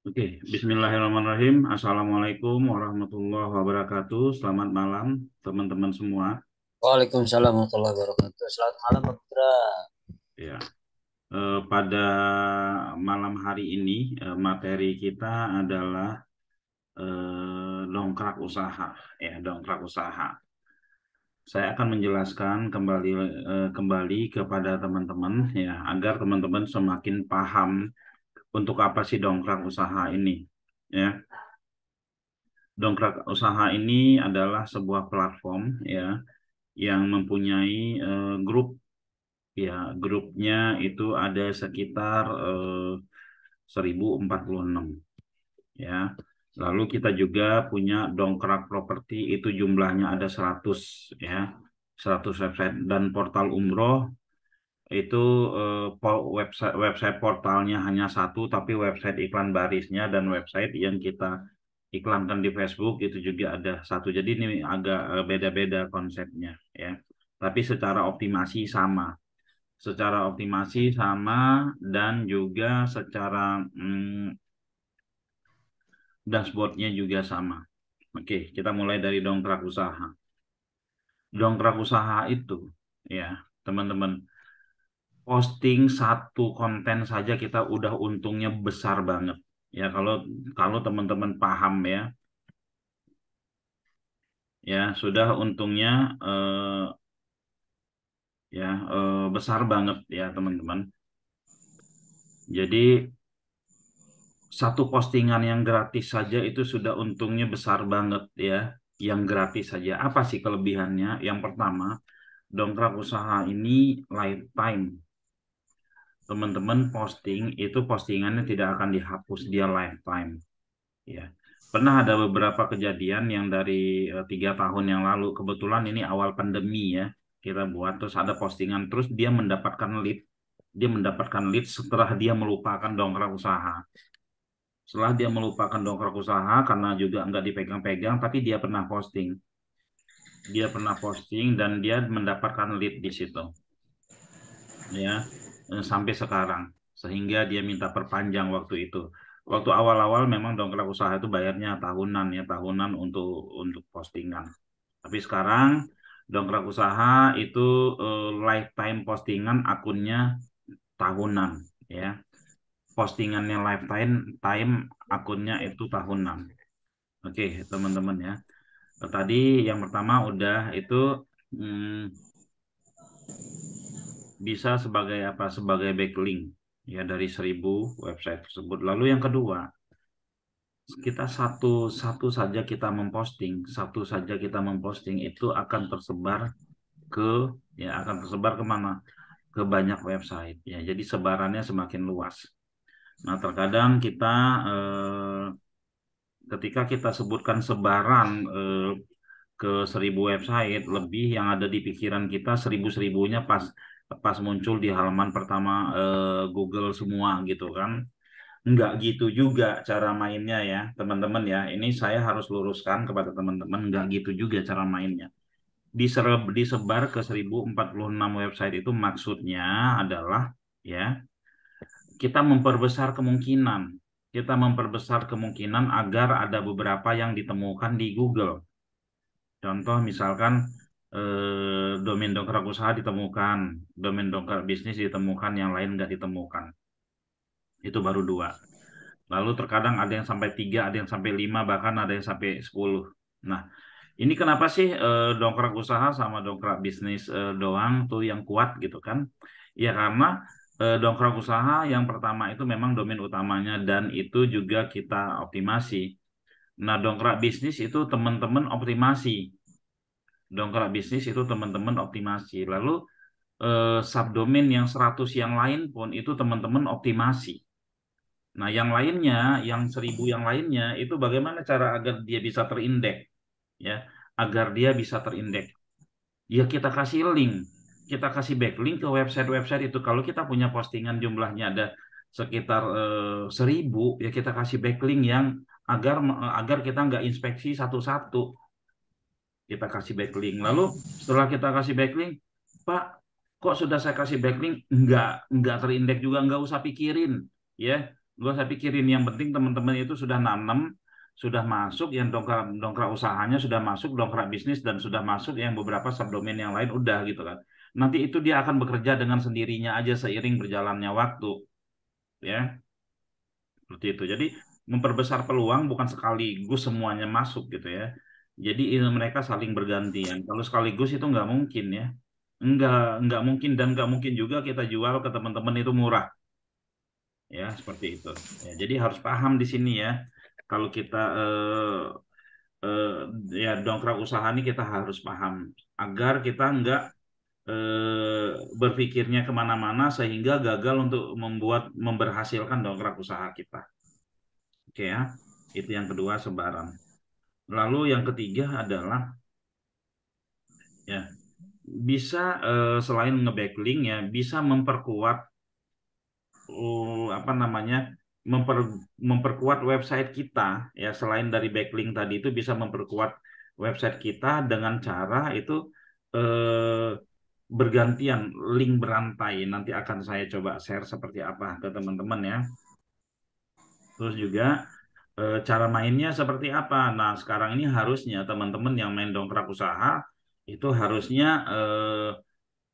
Oke, Bismillahirrahmanirrahim. Assalamualaikum warahmatullahi wabarakatuh. Selamat malam, teman-teman semua. Waalaikumsalam warahmatullahi wabarakatuh. Selamat malam, Pak Putra. Ya, pada malam hari ini materi kita adalah dongkrak usaha. Ya, dongkrak usaha. Saya akan menjelaskan kembali kepada teman-teman ya, agar teman-teman semakin paham untuk apa sih dongkrak usaha ini. Ya, dongkrak usaha ini adalah sebuah platform ya yang mempunyai grup ya, grupnya itu ada sekitar 1046 ya. Lalu kita juga punya dongkrak properti itu jumlahnya ada 100 ya. 100 website dan portal umroh itu website website portalnya hanya satu, tapi website iklan barisnya dan website yang kita iklankan di Facebook itu juga ada satu. Jadi ini agak beda-beda konsepnya ya. Tapi secara optimasi sama dan juga secara dashboardnya juga sama. Oke, kita mulai dari dongkrak usaha. Dongkrak usaha itu ya, teman-teman, posting satu konten saja kita udah untungnya besar banget. Ya, kalau kalau teman-teman paham ya sudah untungnya besar banget ya, teman-teman. Jadi satu postingan yang gratis saja itu sudah untungnya besar banget ya. Yang gratis saja. Apa sih kelebihannya? Yang pertama, dongkrak usaha ini lifetime. Teman-teman posting itu postingannya tidak akan dihapus, dia lifetime. Ya. Pernah ada beberapa kejadian yang dari 3 tahun yang lalu. Kebetulan ini awal pandemi ya. Kita buat terus ada postingan terus dia mendapatkan lead. Dia mendapatkan lead setelah dia melupakan dongkrak usaha. Setelah dia melupakan dongkrak usaha karena juga nggak dipegang-pegang, tapi dia pernah posting. Dia pernah posting dan dia mendapatkan lead di situ, ya, sampai sekarang. Sehingga dia minta perpanjang waktu itu. Waktu awal-awal memang dongkrak usaha itu bayarnya tahunan ya, tahunan untuk postingan. Tapi sekarang dongkrak usaha itu lifetime postingan akunnya tahunan, ya. Postingannya lifetime time akunnya itu tahunan. Oke, teman-teman ya. Tadi yang pertama udah itu hmm, bisa sebagai apa? Sebagai backlink ya dari 1000 website tersebut. Lalu yang kedua, kita satu saja kita memposting itu ke akan tersebar kemana? Ke banyak website ya. Jadi sebarannya semakin luas. Nah, terkadang eh, ketika kita sebutkan sebaran ke 1000 website lebih yang ada di pikiran kita seribunya pas pas muncul di halaman pertama Google semua gitu kan. Nggak gitu juga cara mainnya ya, teman-teman ya. Ini saya harus luruskan kepada teman-teman, nggak gitu juga cara mainnya. Disebar ke 1046 website itu maksudnya adalah ya, kita memperbesar kemungkinan. Kita memperbesar kemungkinan agar ada beberapa yang ditemukan di Google. Contoh misalkan domain dongkrak usaha ditemukan, domain dongkrak bisnis ditemukan, yang lain nggak ditemukan. Itu baru dua. Lalu terkadang ada yang sampai tiga, ada yang sampai lima, bahkan ada yang sampai 10. Nah, ini kenapa sih dongkrak usaha sama dongkrak bisnis doang tuh yang kuat gitu kan? Ya karena dongkrak usaha yang pertama itu memang domain utamanya dan itu juga kita optimasi. Nah, dongkrak bisnis itu teman-teman optimasi. Dongkrak bisnis itu teman-teman optimasi. Lalu subdomain yang 100 yang lain pun itu teman-teman optimasi. Nah, yang lainnya, yang 1000 yang lainnya itu bagaimana cara agar dia bisa terindeks, ya, agar dia bisa terindeks. Ya kita kasih link, kita kasih backlink ke website-website itu. Kalau kita punya postingan jumlahnya ada sekitar 1000, ya kita kasih backlink yang agar kita nggak inspeksi satu-satu. Kita kasih backlink. Lalu setelah kita kasih backlink, Pak, kok sudah saya kasih backlink nggak terindeks juga, nggak usah pikirin, ya. Gak usah pikirin, yang penting teman-teman itu sudah nanam, sudah masuk, yang dongkrak dongkrak usahanya sudah masuk, dongkrak bisnis dan sudah masuk, yang beberapa subdomain yang lain udah gitu kan. Nanti itu dia akan bekerja dengan sendirinya aja seiring berjalannya waktu, ya seperti itu. Jadi memperbesar peluang bukan sekaligus semuanya masuk gitu ya. Jadi ini mereka saling bergantian. Kalau sekaligus itu nggak mungkin ya, nggak mungkin dan nggak mungkin juga kita jual ke teman-teman itu murah ya seperti itu. Ya, jadi harus paham di sini ya. Kalau kita eh, ya dongkrak usaha ini kita harus paham agar kita nggak berpikirnya kemana-mana sehingga gagal untuk memberhasilkan dongkrak usaha kita. Oke ya, itu yang kedua sebaran. Lalu yang ketiga adalah ya bisa selain nge-backlink ya bisa memperkuat apa namanya memper, memperkuat website kita ya selain dari backlink tadi itu bisa memperkuat website kita dengan cara itu eh, bergantian link berantai nanti akan saya coba share seperti apa ke teman-teman ya terus juga cara mainnya seperti apa nah sekarang ini harusnya teman-teman yang main dongkrak usaha itu harusnya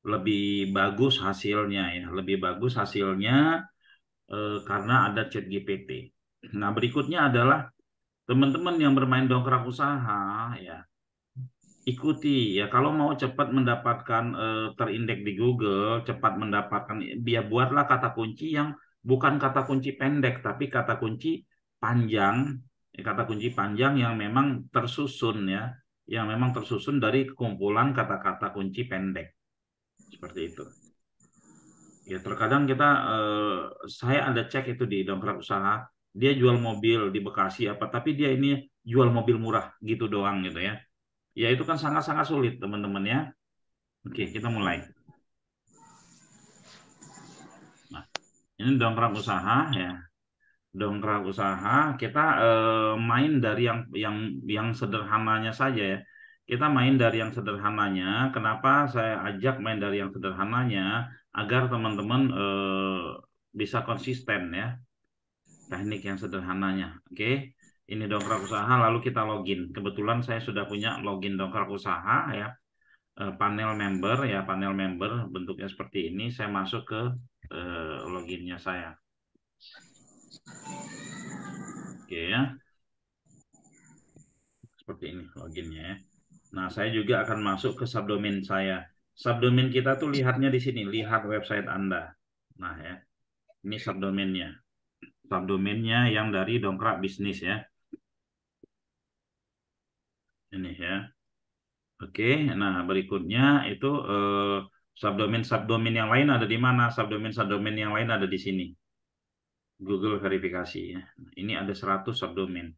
lebih bagus hasilnya ya lebih bagus hasilnya karena ada chat GPT. Nah, berikutnya adalah teman-teman yang bermain dongkrak usaha ya, ikuti ya kalau mau cepat mendapatkan terindeks di Google, cepat mendapatkan biar buatlah kata kunci yang bukan kata kunci pendek tapi kata kunci panjang, kata kunci panjang yang memang tersusun ya, yang memang tersusun dari kumpulan kata-kata kunci pendek. Seperti itu. Ya, terkadang kita, saya ada cek itu di dongkrak usaha, dia jual mobil di Bekasi apa, tapi dia ini jual mobil murah gitu doang gitu ya. Ya itu kan sangat-sangat sulit teman-teman ya. Oke, kita mulai. Nah, ini dongkrak usaha ya. Dongkrak usaha kita main dari yang sederhananya saja ya. Kita main dari yang sederhananya. Kenapa saya ajak main dari yang sederhananya? Agar teman-teman bisa konsisten ya. Teknik yang sederhananya. Oke, ini dongkrak usaha lalu kita login. Kebetulan saya sudah punya login dongkrak usaha ya. Panel member ya, panel member bentuknya seperti ini. Saya masuk ke loginnya saya. Oke ya, seperti ini loginnya ya. Nah, saya juga akan masuk ke subdomain saya. Subdomain kita tuh lihatnya di sini, lihat website Anda. Nah ya, ini subdomainnya. Subdomainnya yang dari dongkrak bisnis ya. Ini ya. Oke, nah berikutnya itu subdomain-subdomain yang lain ada di mana? Subdomain-subdomain yang lain ada di sini. Google verifikasi ya. Ini ada 100 subdomain.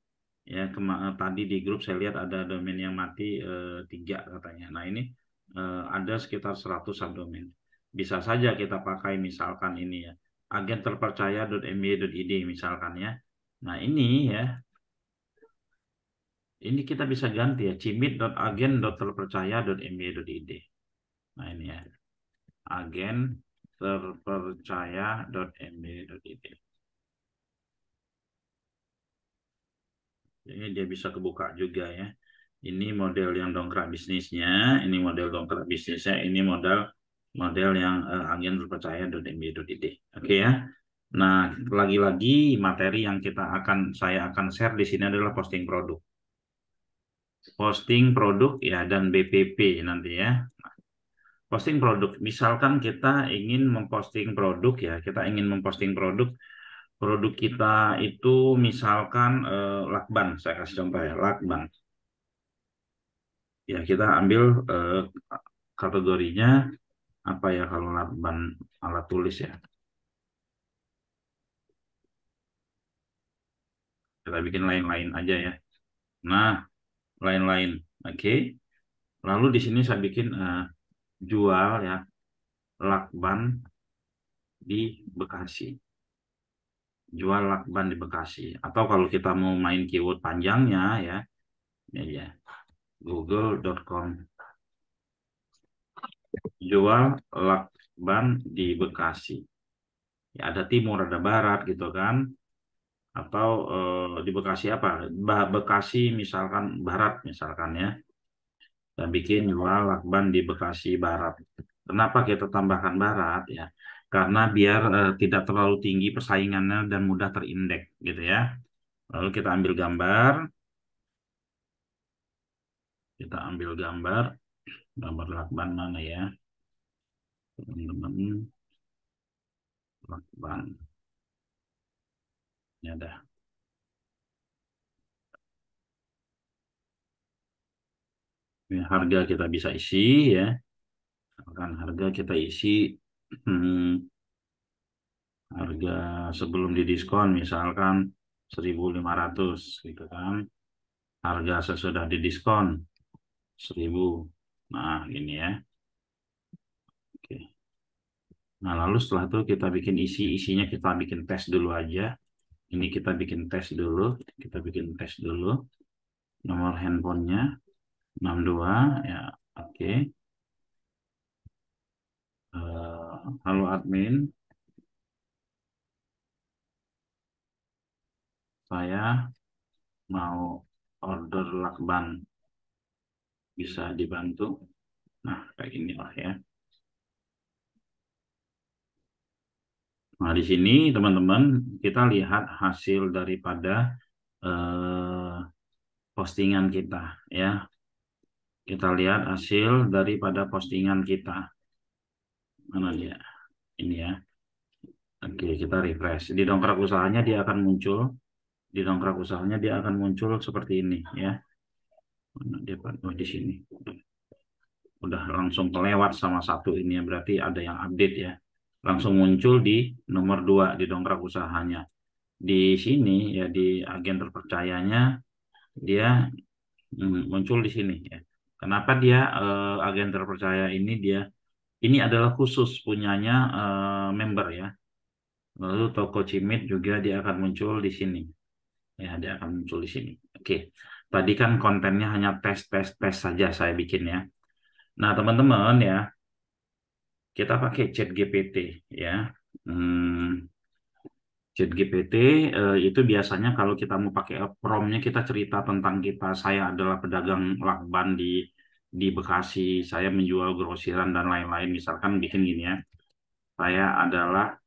Ya, tadi di grup saya lihat ada domain yang mati 3 katanya. Nah, ini ada sekitar 100 subdomain. Bisa saja kita pakai misalkan ini ya. Agen terpercaya.mby.id misalkan ya. Nah, ini ya. Ini kita bisa ganti ya cimit.agen.terpercaya.mby.id. Nah, ini ya. Agen terpercaya.mby.id. Jadi dia bisa kebuka juga ya. Ini model yang dongkrak bisnisnya, ini model dongkrak bisnisnya, ini model model yang agen terpercaya.mby.id. Oke ya. Nah, lagi-lagi materi yang saya akan share di sini adalah posting produk. Posting produk ya dan BPP nanti ya. Posting produk, misalkan kita ingin memposting produk ya, kita ingin memposting produk produk kita itu misalkan lakban, saya kasih contoh ya, lakban. Ya, kita ambil kategorinya apa ya kalau lakban alat tulis ya. Kita bikin lain-lain aja ya. Nah, lain-lain. Oke. Lalu di sini saya bikin jual ya lakban di Bekasi. Jual lakban di Bekasi. Atau kalau kita mau main keyword panjangnya ya, ya google.com jual lakban di Bekasi. Ya, ada timur, ada barat gitu kan. atau di Bekasi apa? Bekasi misalkan Barat misalkan ya. Kita bikin jual lakban di Bekasi Barat. Kenapa kita tambahkan Barat ya? Karena biar tidak terlalu tinggi persaingannya dan mudah terindeks gitu ya. Lalu kita ambil gambar, gambar lakban mana ya, teman-teman, lakban. Ini ada. Ini harga kita bisa isi ya. Misalkan harga kita isi harga sebelum didiskon misalkan 1.500 gitu kan. Harga sesudah didiskon 1.000. Nah, ini ya. Oke. Nah, lalu setelah itu kita bikin isinya kita bikin tes dulu aja. Ini kita bikin tes dulu, Nomor handphonenya 62 ya. Oke. Halo admin, saya mau order lakban, bisa dibantu? Nah, kayak gini lah ya. Nah, di sini teman-teman kita lihat hasil daripada postingan kita ya. Kita lihat hasil daripada postingan kita. Mana dia? Ini ya. Oke, kita refresh. Di dongkrak usahanya dia akan muncul. Di dongkrak usahanya dia akan muncul seperti ini ya. Mana dia? Oh, di sini. Udah langsung kelewat sama satu ini ya. Berarti ada yang update ya. Langsung muncul di nomor 2 di dongkrak usahanya. Di sini ya, di agen terpercayanya dia muncul di sini ya. Kenapa dia agen terpercaya ini adalah khusus punyanya member ya. Lalu toko Cimit juga dia akan muncul di sini. Ya, dia akan muncul di sini. Oke. Tadi kan kontennya hanya tes saja saya bikin ya. Nah, teman-teman ya, kita pakai ChatGPT ya. Hmm, ChatGPT itu biasanya kalau kita mau pakai promnya kita cerita tentang saya adalah pedagang lakban di Bekasi, saya menjual grosiran dan lain-lain. Misalkan bikin gini ya, saya adalah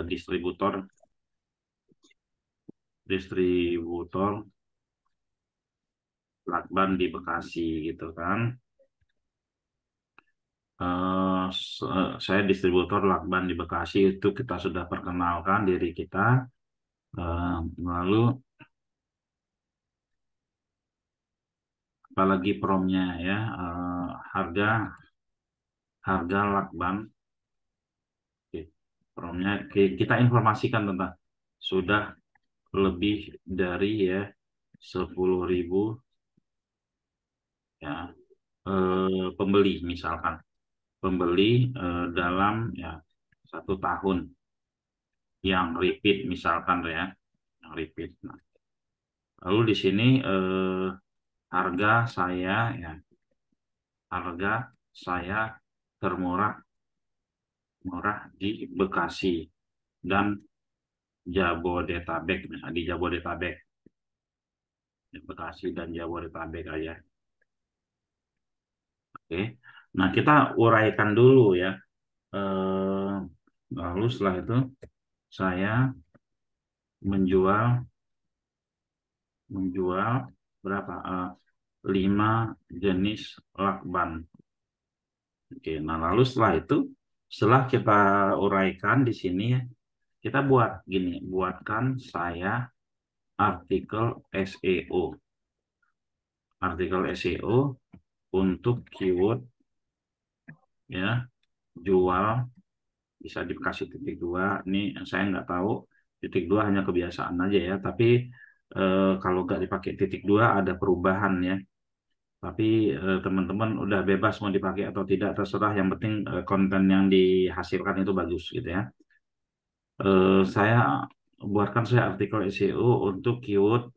distributor distributor lakban di Bekasi gitu kan. Saya distributor lakban di Bekasi, itu kita sudah perkenalkan diri kita. Lalu apalagi promnya ya, harga lakban. Oke. Promnya kita informasikan tentang sudah lebih dari ya 10.000 ya pembeli misalkan dalam ya 1 tahun yang repeat misalkan ya, yang repeat. Nah, lalu di sini harga saya ya, harga saya termurah di Bekasi dan Jabodetabek, misalnya di Jabodetabek, di Bekasi dan Jabodetabek aja. Oke. Nah, kita uraikan dulu ya. Lalu setelah itu saya menjual berapa? 5 jenis lakban. Oke, nah lalu setelah itu, setelah kita uraikan di sini ya, kita buatkan saya artikel SEO. Artikel SEO untuk keyword ya, jual bisa dikasih titik 2. Ini saya nggak tahu, titik 2 hanya kebiasaan aja ya, tapi kalau nggak dipakai titik 2 ada perubahan ya. Tapi teman-teman udah bebas mau dipakai atau tidak, terserah. Yang penting konten yang dihasilkan itu bagus gitu ya. Saya buatkan saya artikel SEO untuk keyword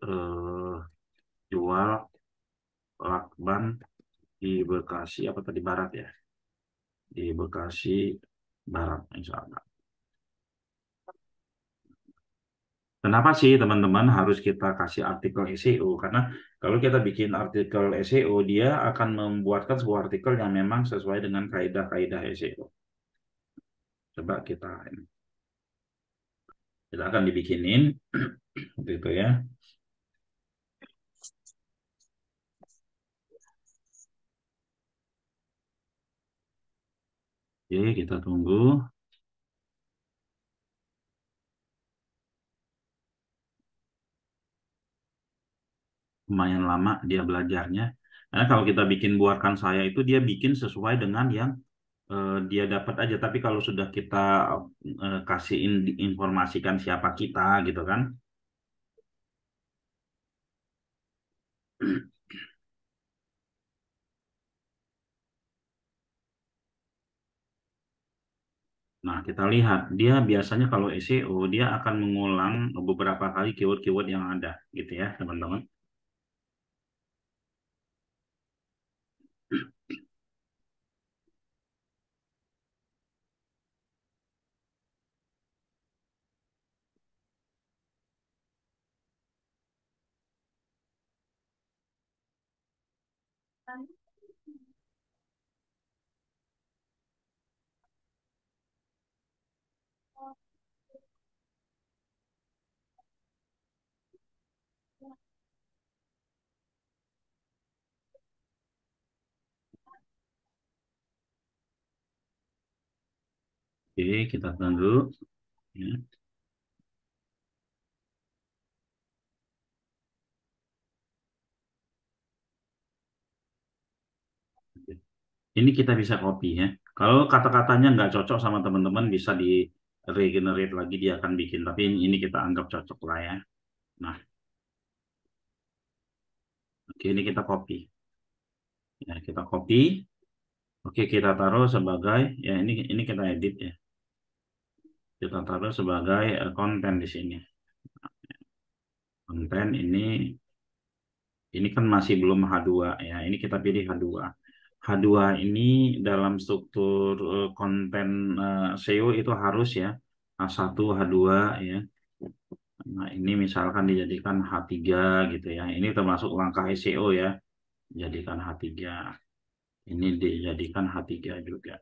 jual lakban di Bekasi apa tadi Barat ya, di Bekasi Barat misalkan. Kenapa sih teman-teman harus kita kasih artikel SEO? Karena kalau kita bikin artikel SEO, dia akan membuatkan sebuah artikel yang memang sesuai dengan kaidah-kaidah SEO. Coba kita akan dibikinin gitu ya. Oke, kita tunggu. Lumayan lama dia belajarnya. Karena kalau kita bikin buatkan saya itu dia bikin sesuai dengan yang dia dapat aja. Tapi kalau sudah kita kasih informasikan siapa kita gitu kan. Nah, kita lihat dia biasanya kalau SEO dia akan mengulang beberapa kali keyword-keyword yang ada gitu ya, teman-teman. Oke, kita tunggu. Ya. Ini kita bisa copy ya. Kalau kata-katanya nggak cocok sama teman-teman bisa di regenerate lagi dia akan bikin. Tapi ini kita anggap cocok lah ya. Nah, oke ini kita copy. Ya, kita copy. Oke, kita taruh sebagai ya ini kita edit ya. Kita taruh sebagai konten di sini. Konten ini kan masih belum H2 ya. Ini kita pilih H2. H2 ini dalam struktur konten SEO itu harus ya H1, H2 ya. Nah, ini misalkan dijadikan H3 gitu ya. Ini termasuk langkah SEO ya. Jadikan H3. Ini dijadikan H3 juga.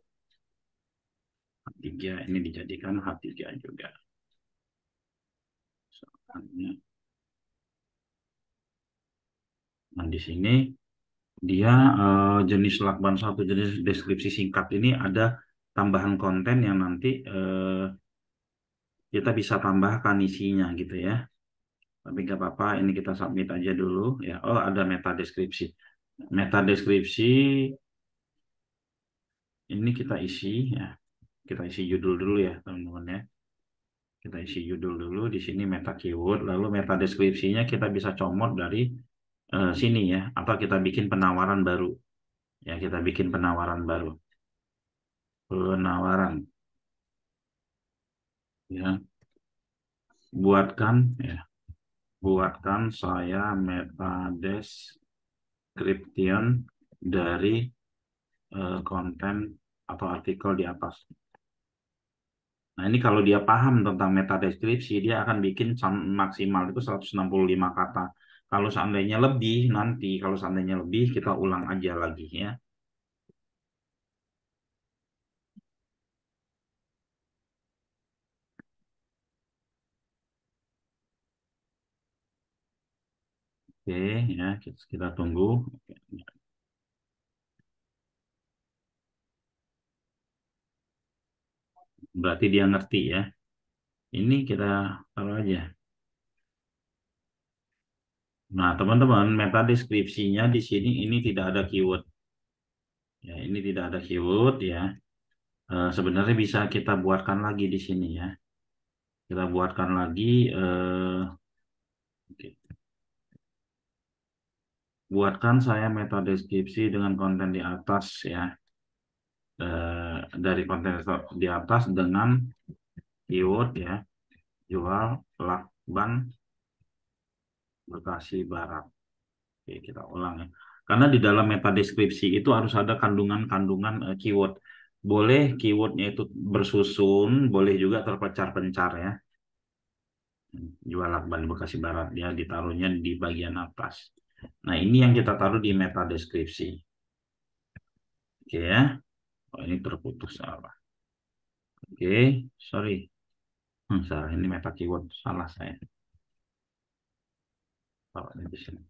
H3 ini dijadikan H3 juga. Nah, di sini dia jenis lakban satu jenis deskripsi singkat ini ada tambahan konten yang nanti kita bisa tambahkan isinya gitu ya. Tapi nggak apa-apa, ini kita submit aja dulu ya. Oh, ada meta deskripsi. Meta deskripsi ini kita isi ya. Kita isi judul dulu ya, teman-teman ya. Kita isi judul dulu di sini meta keyword, lalu meta deskripsinya kita bisa comot dari sini ya, atau kita bikin penawaran baru. Ya, kita bikin penawaran baru. Penawaran ya. Buatkan ya. Buatkan saya meta description dari konten atau artikel di atas. Nah, ini kalau dia paham tentang meta deskripsi, dia akan bikin maksimal itu 165 kata. Kalau seandainya lebih, nanti kalau seandainya lebih, kita ulang aja lagi ya. Oke, ya kita tunggu. Berarti dia ngerti ya. Ini kita taruh aja. Nah, teman-teman, meta deskripsinya di sini ini tidak ada keyword. Ya, ini tidak ada keyword ya. Sebenarnya bisa kita buatkan lagi di sini ya. Kita buatkan lagi. Oke. Buatkan saya meta deskripsi dengan konten di atas ya. Dari konten di atas dengan keyword ya. Jual lakban Bekasi Barat. Oke, kita ulang ya. Karena di dalam meta deskripsi itu harus ada kandungan-kandungan keyword. Boleh keywordnya itu bersusun, boleh juga terpencar-pencar ya. Jual lakban di Bekasi Barat, dia ditaruhnya di bagian atas. Nah, ini yang kita taruh di meta deskripsi. Oke ya. Oh, ini terputus salah. Oke, sorry. Salah, ini meta keyword. Salah saya. Taruhnya di sini.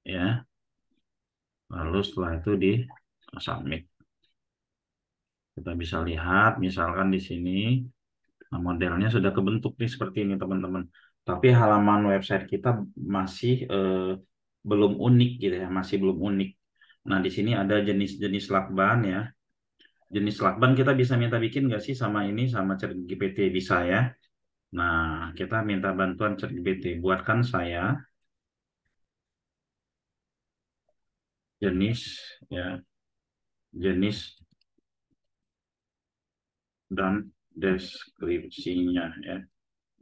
Ya. Lalu setelah itu di submit. Kita bisa lihat, misalkan di sini, nah modelnya sudah kebentuk nih seperti ini teman-teman. Tapi halaman website kita masih belum unik gitu ya, masih belum unik. Nah, di sini ada jenis-jenis lakban ya. Jenis lakban kita bisa minta bikin nggak sih sama ini, sama ChatGPT bisa ya. Nah, kita minta bantuan ChatGPT. Buatkan saya jenis ya, jenis dan deskripsinya ya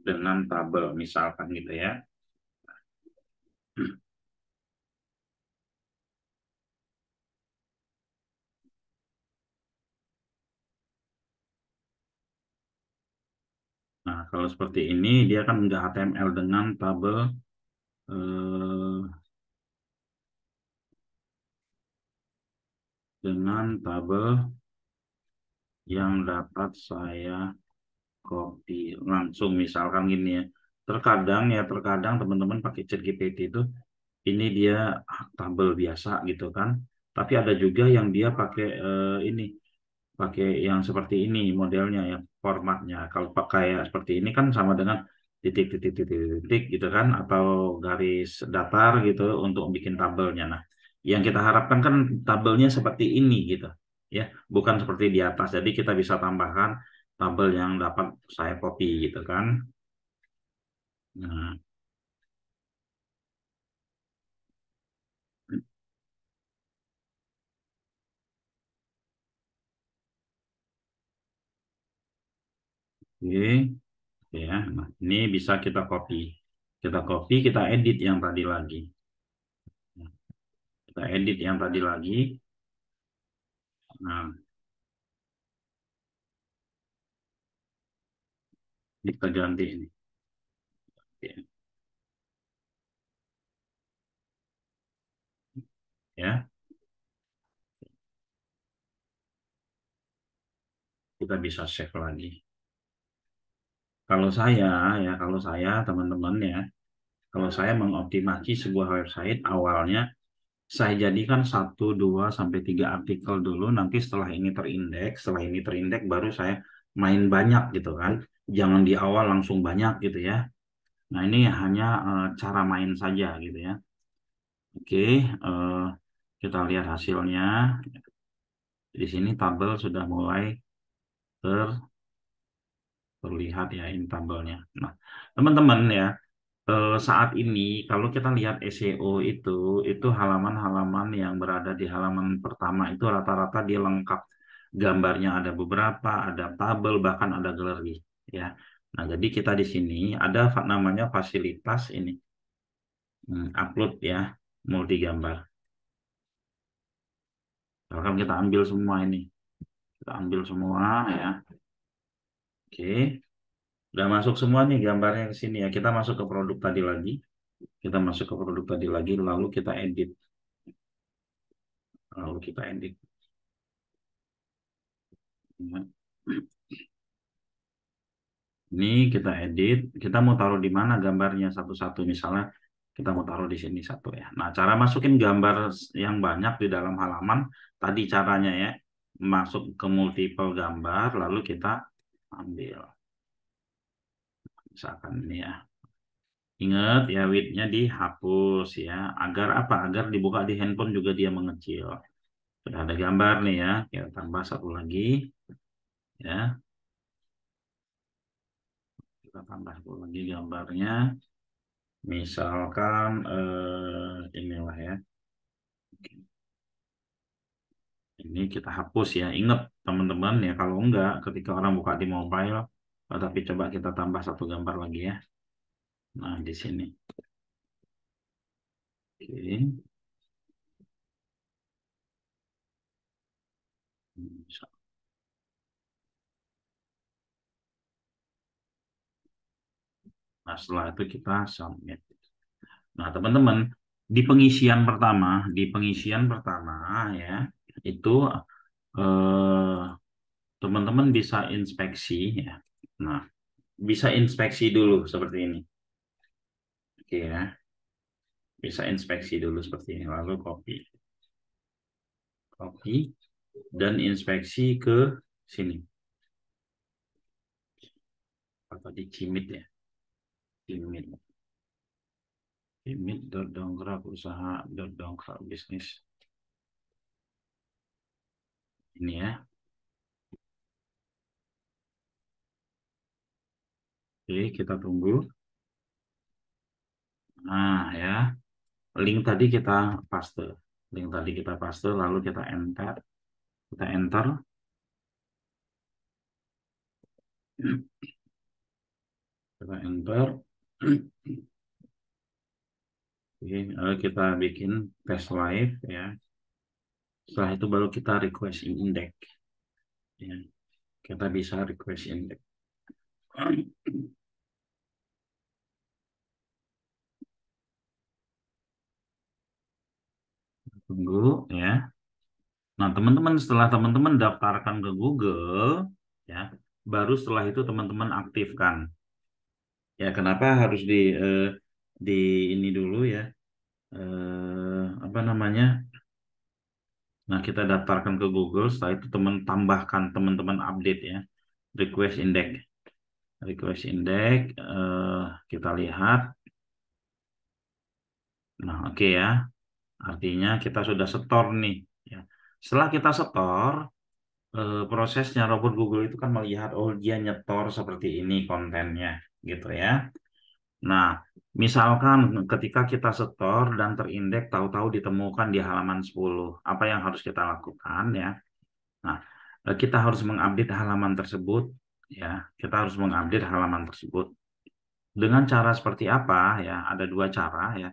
dengan tabel misalkan gitu ya. Nah, kalau seperti ini dia kan nggak HTML dengan tabel eh, yang dapat saya copy langsung misalkan gini ya. Terkadang teman-teman pakai ChatGPT itu ini dia tabel biasa gitu kan. Tapi ada juga yang dia pakai ini pakai yang seperti ini modelnya ya formatnya. Kalau pakai seperti ini kan sama dengan titik titik titik titik gitu kan atau garis datar gitu untuk bikin tabelnya. Nah, yang kita harapkan kan tabelnya seperti ini gitu ya, bukan seperti di atas. Jadi kita bisa tambahkan tabel yang dapat saya copy gitu kan. Nah, oke ya. Nah, ini bisa kita copy. Kita edit yang tadi lagi. Kita edit yang tadi lagi. Nah, kita ganti ini. Ya, kita bisa save lagi. Kalau saya kalau saya teman-teman ya, kalau saya mengoptimasi sebuah website awalnya saya jadikan 1, 2, sampai 3 artikel dulu. Nanti setelah ini terindeks baru saya main banyak gitu kan. Jangan di awal langsung banyak gitu ya. Nah, ini hanya cara main saja gitu ya. Oke, kita lihat hasilnya. Di sini tabel sudah mulai terlihat ya ini tabelnya. Nah, teman-teman ya, saat ini kalau kita lihat SEO itu halaman-halaman yang berada di halaman pertama itu rata-rata dia lengkap. Gambarnya ada beberapa, ada tabel, bahkan ada galeri ya. Nah, jadi kita di sini ada namanya fasilitas ini, upload ya, multi gambar. Misalkan kita ambil semua ini, kita ambil semua ya. Oke, udah masuk semua nih gambarnya ke sini ya. Kita masuk ke produk tadi lagi. Lalu kita edit. Lalu kita edit. Ya. Ini kita edit, kita mau taruh di mana gambarnya satu-satu. Misalnya kita mau taruh di sini satu ya. Nah, cara masukin gambar yang banyak di dalam halaman, tadi caranya ya, masuk ke multiple gambar, lalu kita ambil. Misalkan ini ya. Ingat ya, width-nya dihapus ya. Agar apa? Agar dibuka di handphone juga dia mengecil. Sudah ada gambar nih ya, kita tambah satu lagi ya. Kita tambah satu lagi gambarnya. Misalkan inilah ya. Ini kita hapus ya. Ingat teman-teman ya, kalau enggak ketika orang buka di mobile, tapi coba kita tambah satu gambar lagi ya. Nah, di sini. Oke. Nah, setelah itu kita submit. Nah, teman-teman, di pengisian pertama ya, itu eh, teman-teman bisa inspeksi ya. Nah, bisa inspeksi dulu seperti ini. Oke ya, bisa inspeksi dulu seperti ini. Lalu copy dan inspeksi ke sini. Atau di Cimit ya, Cimit. Cimit.dongkrak usaha.dongkrak bisnis. Ini ya. Oke, kita tunggu. Nah ya, link tadi kita paste. Lalu kita enter. Kita enter. Kita enter. Oke, lalu kita bikin tes live ya. Setelah itu baru kita request index. Ya, kita bisa request index. Tunggu ya. Nah, teman-teman setelah teman-teman daftarkan ke Google ya, baru setelah itu teman-teman aktifkan. Ya, kenapa harus di ini dulu ya? Apa namanya? Nah, kita daftarkan ke Google, setelah itu teman-teman update ya. Request index. Kita lihat. Nah, oke ya. Artinya kita sudah setor nih ya. Setelah kita setor, prosesnya robot Google itu kan melihat oh dia nyetor seperti ini kontennya gitu ya. Nah, misalkan ketika kita setor dan terindeks tahu-tahu ditemukan di halaman 10, apa yang harus kita lakukan ya? Nah, kita harus mengupdate halaman tersebut ya. Kita harus mengupdate halaman tersebut. Dengan cara seperti apa ya? Ada dua cara ya.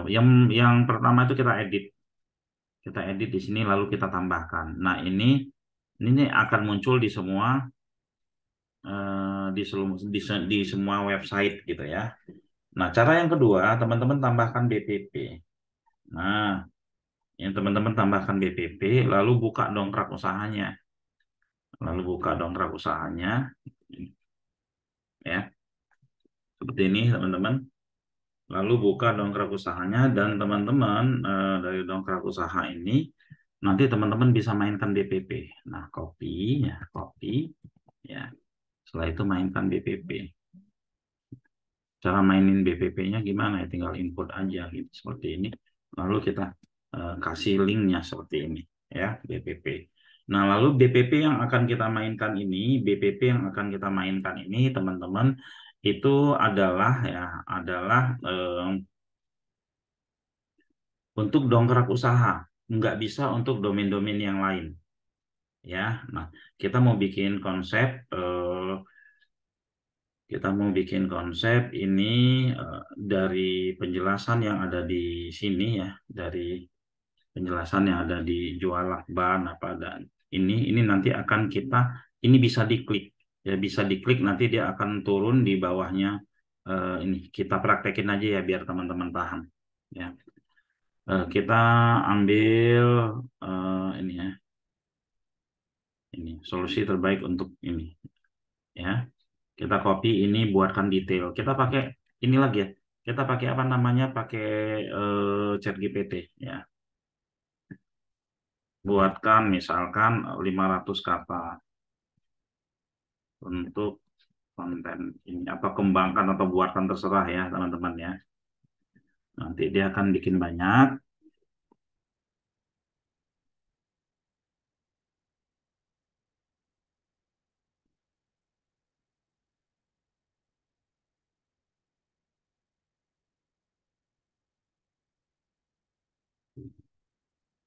Yang pertama itu kita edit. Kita edit di sini lalu kita tambahkan. Nah, ini akan muncul di semua di semua website gitu ya. Nah, cara yang kedua, teman-teman tambahkan BPP. Nah, yang teman-teman tambahkan BPP, lalu buka dongkrak usahanya. Ya. Seperti ini, teman-teman. Lalu buka dongkrak usahanya dan teman-teman dari dongkrak usaha ini nanti teman-teman bisa mainkan BPP. Nah, copy ya. Setelah itu mainkan BPP. Cara mainin BPP-nya gimana ya? Tinggal input aja gitu seperti ini. Lalu kita kasih linknya seperti ini ya BPP. Nah lalu BPP yang akan kita mainkan ini teman-teman itu adalah untuk dongkrak usaha, nggak bisa untuk domain-domain yang lain ya. Nah kita mau bikin konsep ini dari penjelasan yang ada di sini ya, dari penjelasan yang ada di jual lakban apa dan ini nanti akan ini bisa diklik ya, bisa diklik nanti dia akan turun di bawahnya. Ini kita praktekin aja ya biar teman-teman paham ya. Kita ambil ini ya, ini solusi terbaik untuk ini ya. Kita copy ini, buatkan detail. Kita pakai ini lagi ya. Kita pakai apa namanya? Pakai ChatGPT ya. Buatkan misalkan 500 kata untuk konten ini, apa kembangkan atau buatkan terserah ya teman-teman ya. Nanti dia akan bikin banyak.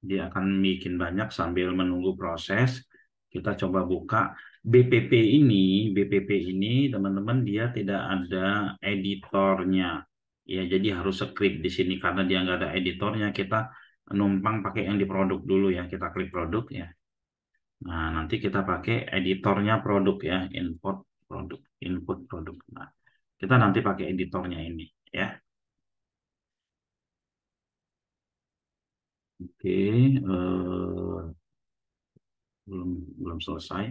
Dia akan bikin banyak sambil menunggu proses. Kita coba buka BPP ini teman-teman dia tidak ada editornya. Ya, jadi harus script di sini karena dia nggak ada editornya. Kita numpang pakai yang di produk dulu ya. Kita klik produk ya. Nah, nanti kita pakai editornya produk ya, input produk. Nah, Kita nanti pakai editornya ini ya. Oke, belum belum selesai.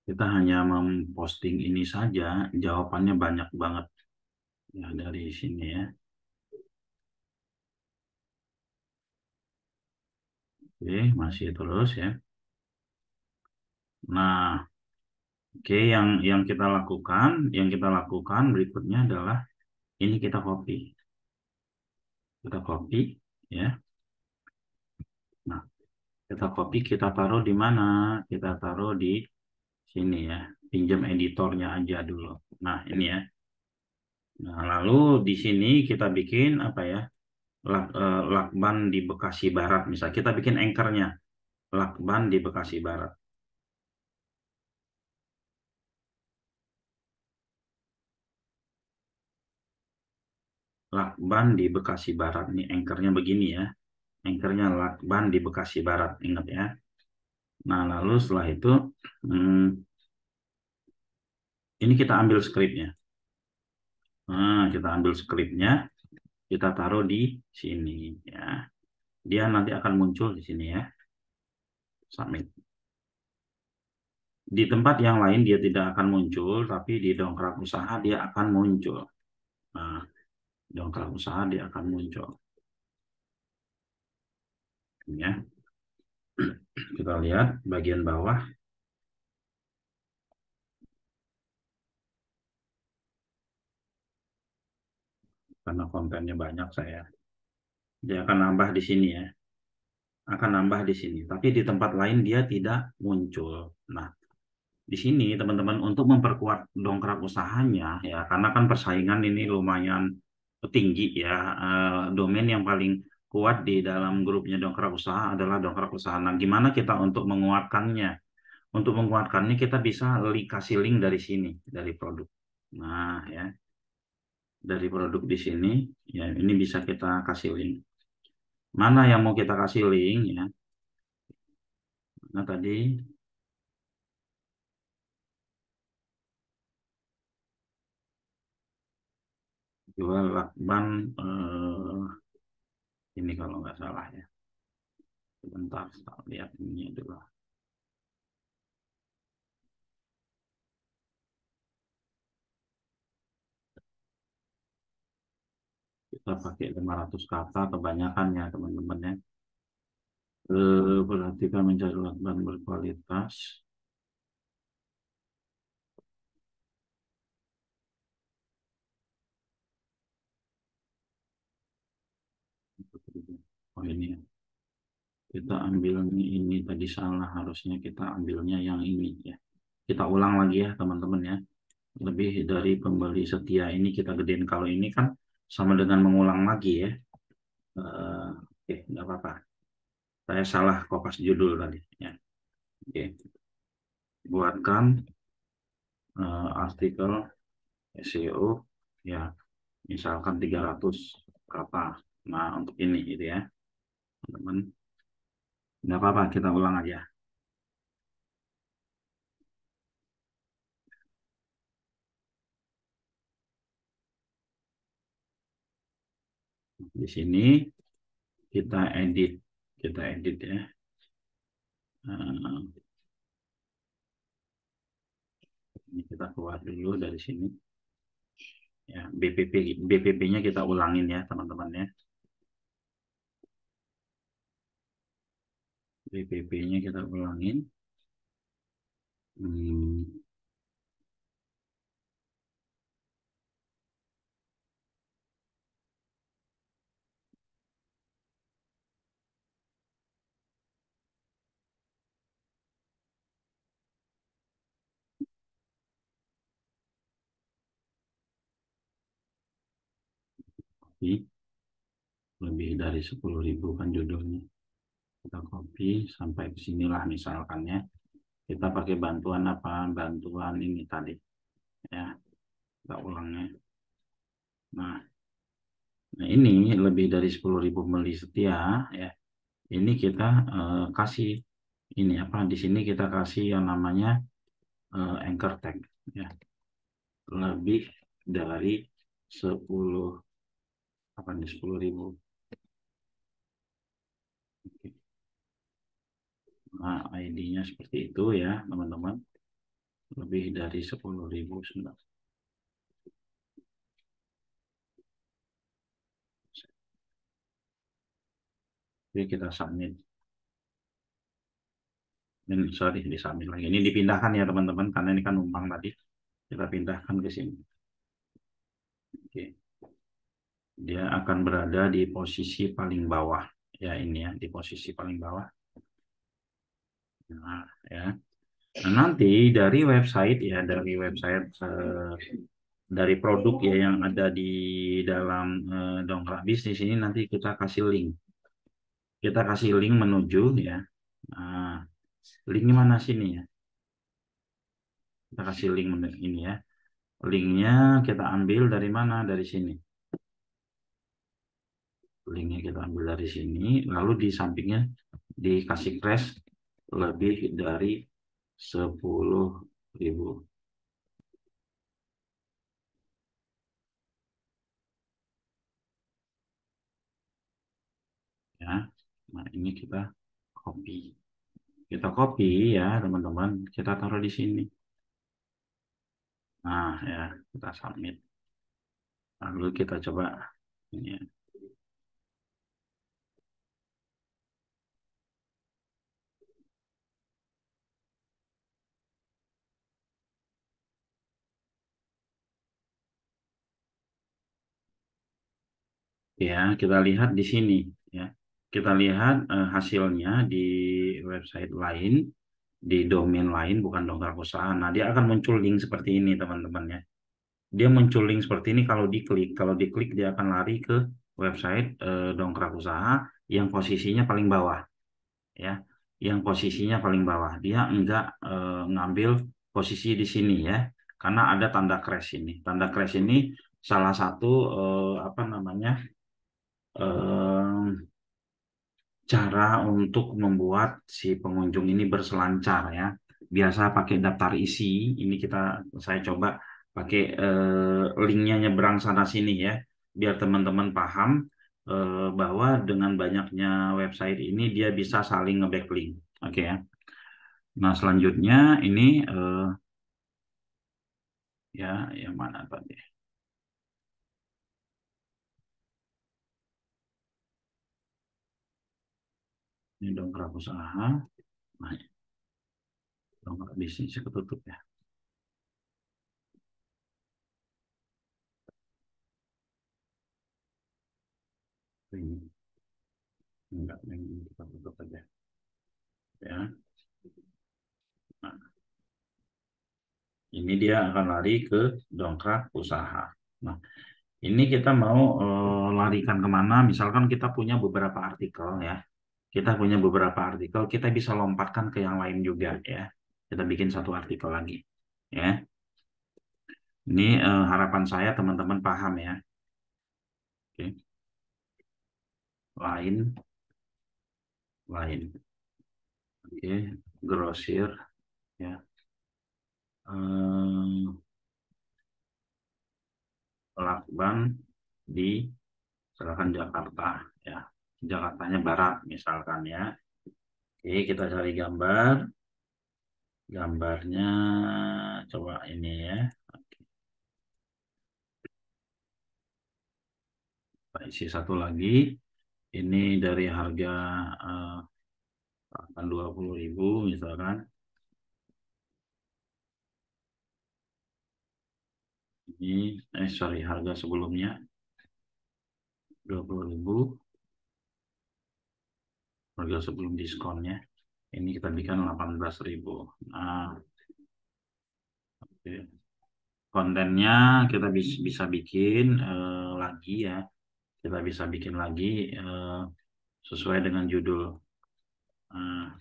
Kita hanya memposting ini saja, jawabannya banyak banget ya dari sini ya. Oke, masih terus ya. Nah, oke, yang kita lakukan berikutnya adalah ini kita copy ya. Nah, kita copy, kita taruh di mana? Kita taruh di sini ya. Pinjam editornya aja dulu. Nah, ini ya. Nah, lalu di sini kita bikin apa ya? Lakban di Bekasi Barat. Misal kita bikin anchornya Lakban di Bekasi Barat. Lakban di Bekasi Barat. Nih anchornya begini ya. Anchornya Lakban di Bekasi Barat. Ingat ya. Nah, lalu setelah itu ini kita ambil skripnya. Nah, kita ambil skripnya, kita taruh di sini ya. Dia nanti akan muncul di sini ya. Submit. Di tempat yang lain dia tidak akan muncul, tapi di dongkrak usaha dia akan muncul. Nah, dongkrak usaha dia akan muncul. Ya. Kita lihat bagian bawah. Karena kontennya banyak saya. Dia akan nambah di sini ya. Akan nambah di sini. Tapi di tempat lain dia tidak muncul. Nah, di sini teman-teman untuk memperkuat dongkrak usahanya ya karena kan persaingan ini lumayan tinggi ya. Domain yang paling kuat di dalam grupnya dongkrak usaha adalah dongkrak usaha. Nah, gimana kita untuk menguatkannya? Untuk menguatkannya kita bisa kasih link dari sini dari produk. Nah ya dari produk di sini ya ini bisa kita kasih link. Mana yang mau kita kasih link ya? Nah tadi jual lakban ini kalau nggak salah ya. Sebentar, lihat ini dulu. Kita pakai 500 kata kebanyakan ya teman-teman ya. Perhatikan mencari lakban berkualitas. Oh ini ya. Kita ambil ini tadi salah, harusnya kita ambilnya yang ini ya. Kita ulang lagi ya teman-teman ya. Lebih dari pembeli setia ini kita gedein. Kalau ini kan sama dengan mengulang lagi ya. Oke, nggak apa-apa. Saya salah kopas judul tadi ya. Oke, buatkan artikel SEO ya, misalkan 300 kata. Nah, untuk ini gitu ya, teman-teman. Nggak apa-apa, kita ulang aja. Di sini kita edit ya. Eh, ini kita keluar dulu dari sini. Ya, BPP-nya kita ulangin ya, teman-teman ya. BPP-nya kita ulangin. Hmm, copy. Lebih dari 10.000 kan judulnya. Kita copy sampai ke sinilah misalkan ya. Kita pakai bantuan apa? Bantuan ini tadi ya. Kita ulangnya. Nah, ini lebih dari 10.000 pembeli setia ya. ini kita kasih ini apa di sini kita kasih yang namanya anchor tag ya, lebih dari 10 apa nih 10.000. Nah, ID-nya seperti itu ya teman-teman, lebih dari 10.000 sebentar. Jadi kita submit. Ini sorry disubmit lagi. Ini dipindahkan ya teman-teman karena ini kan numpang tadi. Kita pindahkan ke sini. Oke. Dia akan berada di posisi paling bawah. Ya ini ya, di posisi paling bawah. Nah, ya. Nah, nanti dari website ya, dari produk ya yang ada di dalam Dongkrak Bisnis ini nanti kita kasih link. Kita kasih link menuju ya. Nah, linknya mana sini ya? Kita kasih link ini ya. Linknya kita ambil dari mana? Dari sini. Linknya kita ambil dari sini. Lalu di sampingnya dikasih crash lebih dari 10.000 ya. Nah ini kita copy. Kita copy ya teman-teman. Kita taruh di sini. Nah ya kita submit. Lalu kita coba ini ya. Ya, kita lihat di sini ya. Kita lihat hasilnya di website lain, di domain lain bukan dongkrak usaha. Nah, dia akan muncul link seperti ini teman-teman ya. Dia muncul link seperti ini kalau diklik dia akan lari ke website dongkrak usaha yang posisinya paling bawah ya. Yang posisinya paling bawah. Dia enggak ngambil posisi di sini ya. Karena ada tanda crash ini. Tanda crash ini salah satu apa namanya? eh, cara untuk membuat si pengunjung ini berselancar ya. Biasa pakai daftar isi, ini saya coba pakai linknya nyebrang sana sini ya, biar teman-teman paham bahwa dengan banyaknya website ini dia bisa saling nge-backlink. Oke ya. Nah selanjutnya ini ya yang mana tadi? Ini dongkrak usaha. Nah, dongkrak bisnis ketutup ya. Ini enggak, ini kita tutup aja ya. Nah, ini dia akan lari ke dongkrak usaha. Nah, ini kita mau larikan kemana? Misalkan kita punya beberapa artikel ya. Kita punya beberapa artikel, kita bisa lompatkan ke yang lain juga ya. Kita bikin satu artikel lagi. Ya, ini harapan saya teman-teman paham ya. Oke, lain, lain. Oke, grosir ya. Eh, Lakban di misalkan Jakarta ya. Jakartanya Barat misalkan ya. Oke, kita cari gambar. Gambarnya coba ini ya. Kita isi satu lagi. Ini dari harga eh, 20.000 misalkan. Ini sorry harga sebelumnya 20.000, harga sebelum diskonnya. Ini kita bikin 18.000. Nah, oke. Kontennya kita bisa bikin lagi ya. Kita bisa bikin lagi sesuai dengan judul. Nah,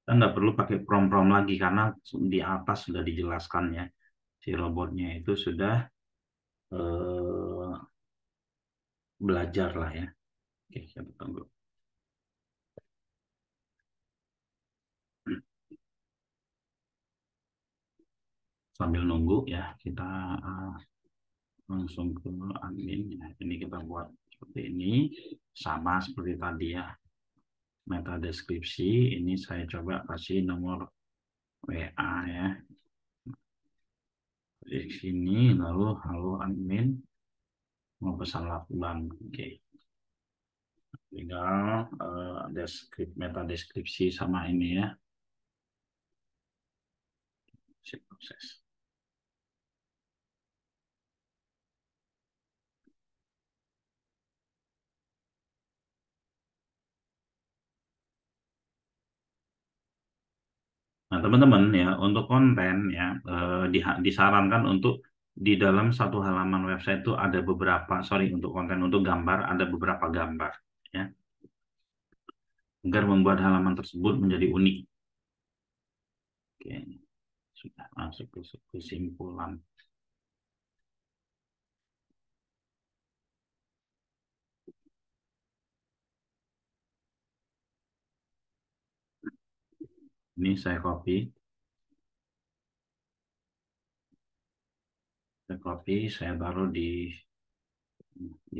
Kita nggak perlu pakai prom-prom lagi karena di atas sudah dijelaskan ya, si robotnya itu sudah eh, belajar lah ya. Oke, kita tunggu. Sambil nunggu ya, kita eh, langsung ke admin ya. Ini kita buat seperti ini, sama seperti tadi ya. Meta deskripsi, ini saya coba kasih nomor WA ya. Di sini, lalu halo admin, mau pesan lakban. Oke, tinggal meta deskripsi sama ini ya. Proses. Nah, teman-teman ya, untuk konten ya, disarankan untuk di dalam satu halaman website itu ada beberapa, sorry, untuk konten, untuk gambar, ada beberapa gambar ya, agar membuat halaman tersebut menjadi unik. Oke, sudah masuk ke kesimpulan. Ini saya copy, saya taruh di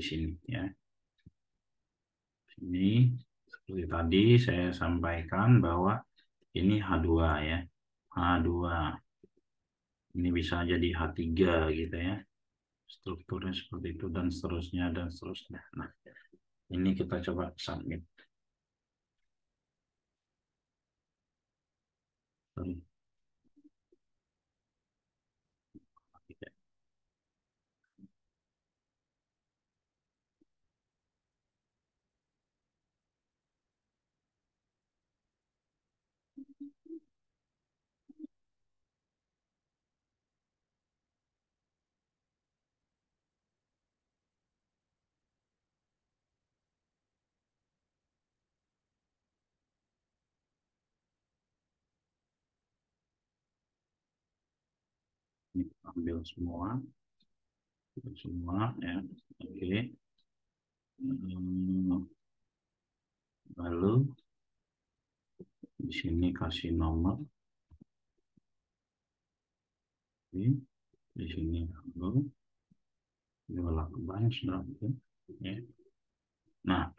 sini ya. Ini seperti tadi saya sampaikan bahwa ini H2 ya. H2. Ini bisa jadi H3 gitu ya. Strukturnya seperti itu dan seterusnya dan seterusnya. Nah, ini kita coba submit. Sorry. Ini ambil semua ya. Oke. Lalu di sini kasih nomor. Oke. Di sini lalu jual banyak sudah. Ya. Nah,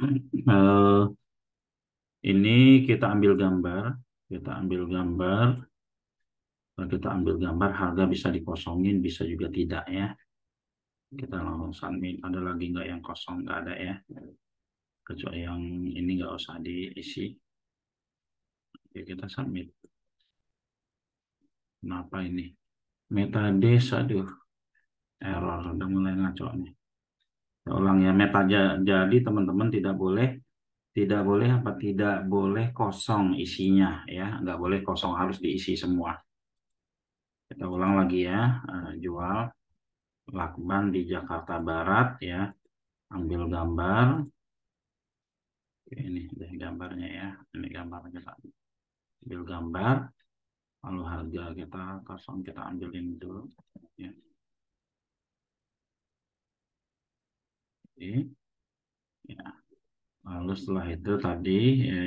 ini kita ambil gambar, kita ambil gambar, harga bisa dikosongin, bisa juga tidak ya. Kita langsung submit. Ada lagi nggak yang kosong? Nggak ada ya. Kecuali yang ini nggak usah diisi. Oke, kita submit. Kenapa ini? Metadata, aduh, error, udah mulai ngaco nih. Saya ulang ya, jadi teman-teman tidak boleh kosong isinya ya, nggak boleh kosong, harus diisi semua. Kita ulang lagi ya, jual lakban di Jakarta Barat ya, ambil gambar. Oke, ini deh gambarnya ya, ini gambarnya, kita ambil gambar, lalu harga kita kosong, kita ambilin dulu ya. Oke. Ya. Lalu setelah itu tadi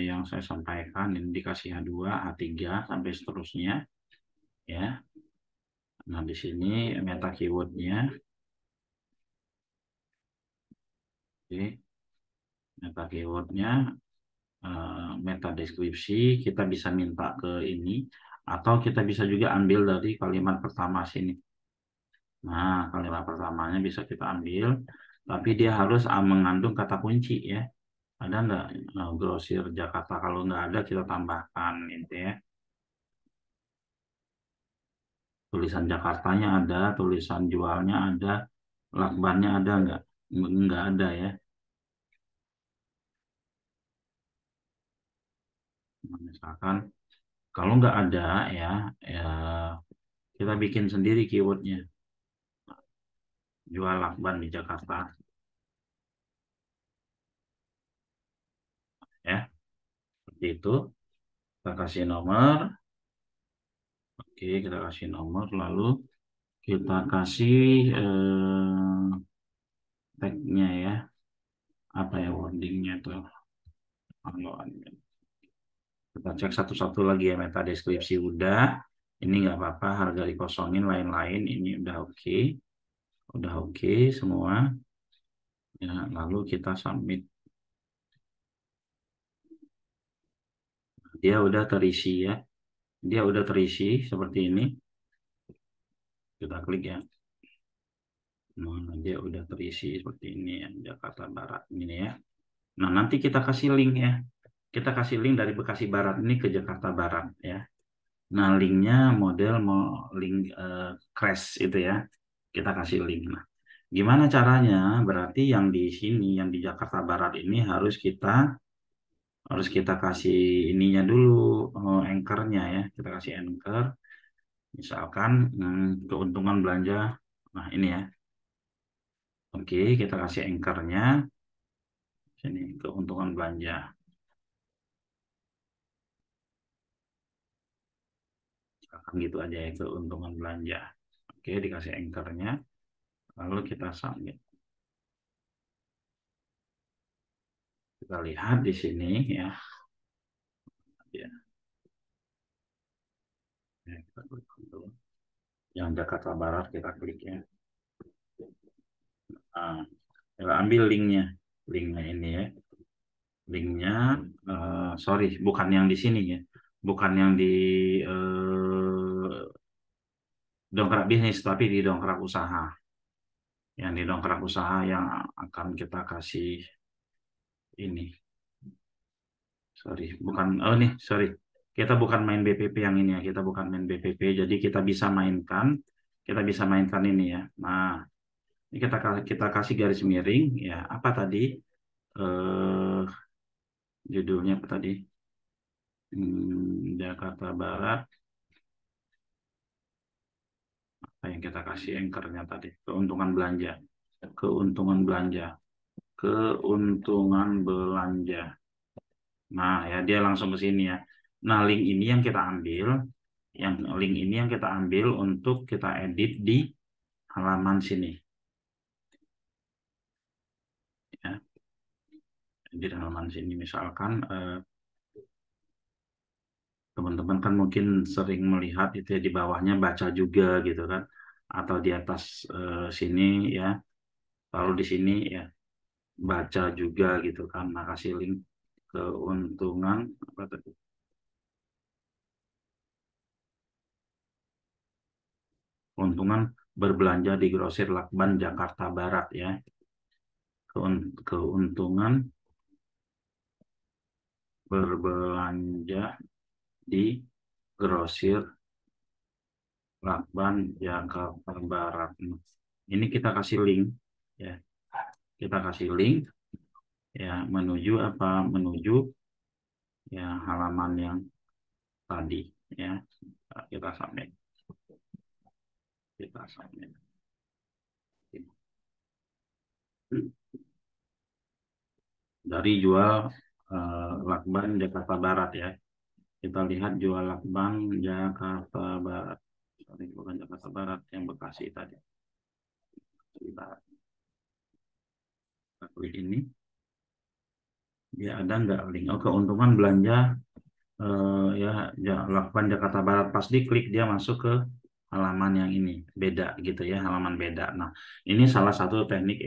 yang saya sampaikan, ini dikasih H2, H3 sampai seterusnya ya. Nah, di sini meta keywordnya. Oke, meta keywordnya, meta deskripsi, kita bisa minta ke ini, atau kita bisa juga ambil dari kalimat pertama sini. Nah, kalimat pertamanya bisa kita ambil, tapi dia harus mengandung kata kunci ya. Ada nggak grosir Jakarta? Kalau nggak ada, kita tambahkan gitu ya. Tulisan Jakartanya ada, tulisan jualnya ada, lakbannya ada nggak? Nggak ada ya. Misalkan kalau nggak ada ya, ya kita bikin sendiri keywordnya. Jual lakban di Jakarta ya, seperti itu. Kita kasih nomor. Oke, kita kasih nomor. Lalu kita kasih tag-nya ya. Apa ya wordingnya tuh? Halo, kita cek satu-satu lagi ya, meta deskripsi udah. Ini nggak apa-apa, harga dikosongin, lain-lain. Ini udah oke semua. Ya, lalu kita submit. Dia udah terisi ya. Dia udah terisi seperti ini. Kita klik ya. Nah, dia udah terisi seperti ini ya, Jakarta Barat ini ya. Nah, nanti kita kasih link ya. Kita kasih link dari Bekasi Barat ini ke Jakarta Barat ya. Nah, linknya model mau link crash itu ya. Kita kasih link. Nah, gimana caranya? Berarti yang di sini, yang di Jakarta Barat ini harus kita kasih ininya dulu, anchornya ya. Kita kasih anchor. Misalkan keuntungan belanja. Nah, ini ya. Oke, kita kasih anchornya. Sini keuntungan belanja. Misalkan gitu aja ya, keuntungan belanja. Oke, dikasih anchornya. Lalu kita submit. Kita lihat di sini ya. Ya, ya, kita klik dulu. Yang Jakarta Barat kita klik ya. Nah, kita ambil linknya. Linknya ini ya. Linknya, sorry, bukan yang di sini ya. Bukan yang di dongkrak bisnis, tapi di dongkrak usaha. Yang di dongkrak usaha yang akan kita kasih ini. Sorry, bukan, oh nih, sorry. Kita bukan main BPP yang ini ya, kita bukan main BPP, jadi kita bisa mainkan ini ya. Nah, ini kita kasih garis miring ya. Apa tadi? Eh, judulnya apa tadi? Jakarta Barat. Apa yang kita kasih anchornya tadi? Keuntungan belanja. Keuntungan belanja. Keuntungan belanja. Nah, ya dia langsung ke sini ya. Nah, link ini yang kita ambil untuk kita edit di halaman sini. Ya, di halaman sini misalkan teman-teman kan mungkin sering melihat itu ya di bawahnya baca juga gitu kan, atau di atas sini ya, lalu di sini ya baca juga gitu kan. Nah, kasih link keuntungan apa tadi? Keuntungan berbelanja di Grosir Lakban Jakarta Barat ya. Keuntungan berbelanja di Grosir Lakban Jakarta Barat. Ini kita kasih link ya. Kita kasih link ya menuju apa? Menuju ya halaman yang tadi ya. Kita submit. Kita submit. Dari jual Lakban Jakarta Barat ya. Kita lihat jual Lakban Jakarta Barat. Sorry, bukan Jakarta Barat, yang Bekasi tadi. Kita klik ini. Ya ada nggak link? Oh, keuntungan belanja ya Lakban Jakarta Barat. Pas diklik dia masuk ke halaman yang ini. Beda gitu ya, halaman beda. Nah, ini salah satu teknik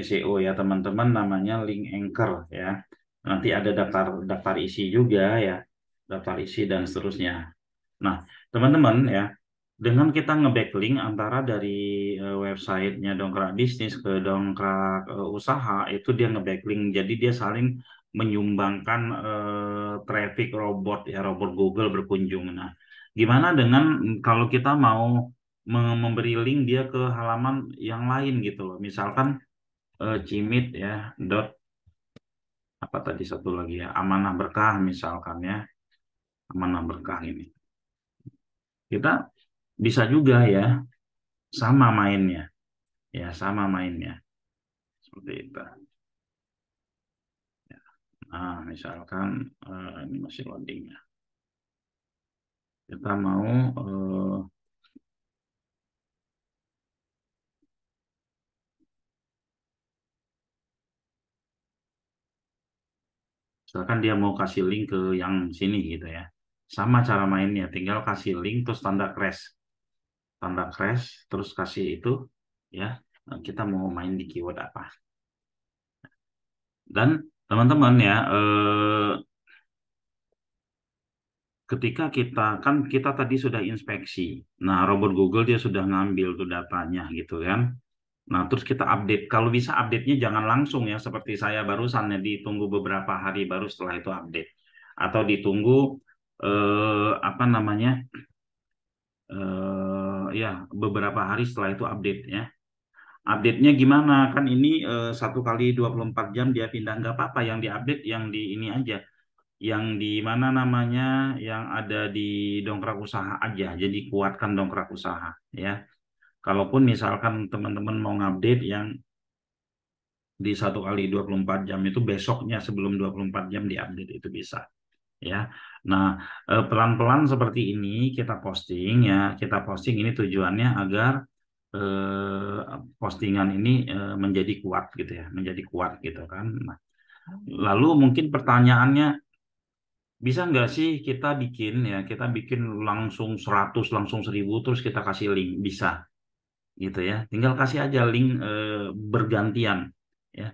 SEO ya teman-teman, namanya link anchor ya. Nanti ada daftar daftar isi juga ya, daftar isi dan seterusnya. Nah, teman-teman ya, dengan kita nge-backlink antara dari websitenya Dongkrak Bisnis ke Dongkrak Usaha, itu dia nge-backlink, jadi dia saling menyumbangkan traffic robot ya, robot Google berkunjung. Nah, gimana dengan kalau kita mau memberi link dia ke halaman yang lain gitu loh, misalkan Cimit ya, apa tadi satu lagi ya, Amanah Berkah misalkan ya, Amanah Berkah ini. Kita bisa juga ya, sama mainnya. Ya, sama mainnya. Seperti itu. Ya. Nah, misalkan ini masih loading ya. Kita mau misalkan dia mau kasih link ke yang sini gitu ya. Sama cara mainnya, tinggal kasih link terus tanda crash, terus kasih itu ya. Kita mau main di keyword apa. Dan teman-teman ya, ketika kita tadi sudah inspeksi. Nah, robot Google dia sudah ngambil tuh datanya gitu kan. Nah, terus kita update. Kalau bisa update-nya jangan langsung ya, seperti saya barusan ya, ditunggu beberapa hari baru setelah itu update. Atau ditunggu apa namanya? Ya, beberapa hari setelah itu update ya. Update-nya gimana? Kan ini 1 kali 24 jam dia pindah, nggak apa-apa yang diupdate yang di ini aja, yang di mana namanya, yang ada di dongkrak usaha aja. Jadi kuatkan dongkrak usaha ya. Kalaupun misalkan teman-teman mau ngupdate yang di 1 kali 24 jam itu besoknya sebelum 24 jam diupdate itu bisa ya. Nah, pelan-pelan seperti ini kita posting ya, kita posting ini tujuannya agar postingan ini menjadi kuat gitu ya, menjadi kuat gitu kan. Nah, lalu mungkin pertanyaannya, bisa nggak sih kita bikin ya, kita bikin langsung 100 langsung 1000 terus kita kasih link? Bisa gitu ya. Tinggal kasih aja link bergantian ya.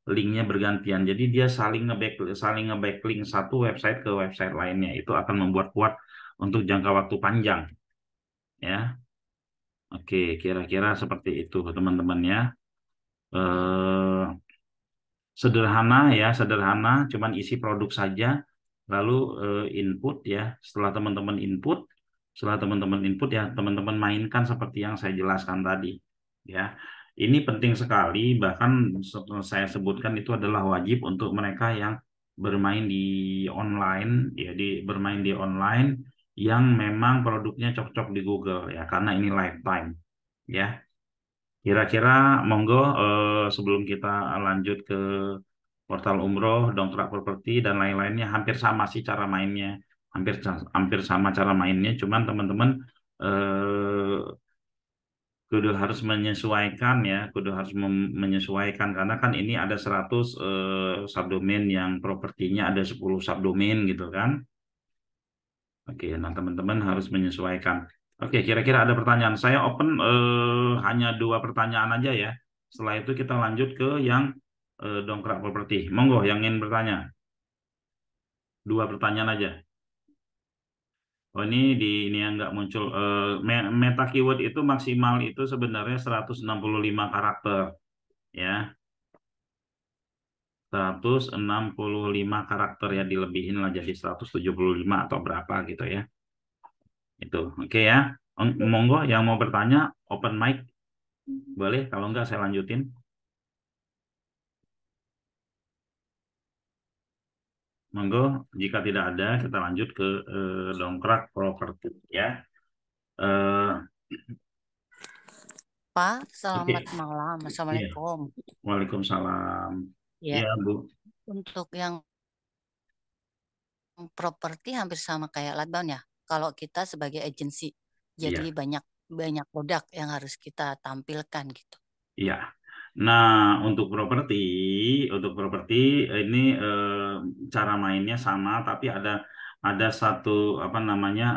Linknya bergantian. Jadi dia saling nge-backlink satu website ke website lainnya. Itu akan membuat kuat untuk jangka waktu panjang ya. Oke, kira-kira seperti itu teman-teman ya. Eh, Sederhana ya, sederhana, cuman isi produk saja. Lalu input ya. Setelah teman-teman input ya, teman-teman mainkan seperti yang saya jelaskan tadi ya. Ini penting sekali, bahkan saya sebutkan itu adalah wajib untuk mereka yang bermain di online ya, bermain di online yang memang produknya cocok di Google ya, karena ini lifetime ya. Kira-kira monggo sebelum kita lanjut ke portal umroh, dongkrak properti dan lain-lainnya, hampir sama sih cara mainnya, hampir sama cara mainnya, cuman teman-teman eh, kudu harus menyesuaikan ya, kudu harus menyesuaikan karena kan ini ada 100 subdomain, yang propertinya ada 10 subdomain gitu kan. Oke, nah teman-teman harus menyesuaikan. Oke, kira-kira ada pertanyaan. Saya open hanya 2 pertanyaan aja ya. Setelah itu kita lanjut ke yang dongkrak properti. Monggo yang ingin bertanya. 2 pertanyaan aja. Oh ini yang nggak muncul. Meta keyword itu maksimal itu sebenarnya 165 karakter ya. 165 karakter ya, dilebihin lah jadi 175 atau berapa gitu ya. Itu. Oke ya. Monggo yang mau bertanya open mic. Boleh, kalau enggak saya lanjutin. Monggo, jika tidak ada, kita lanjut ke dongkrak properti ya. Eh, Pak, oke, selamat malam. iya. Assalamualaikum. Waalaikumsalam. Ya, Iya, Bu. untuk yang properti hampir sama kayak Letdown ya. Kalau kita sebagai agensi, jadi Iya, banyak banyak produk yang harus kita tampilkan gitu. iya. Nah, untuk properti ini cara mainnya sama, tapi ada satu apa namanya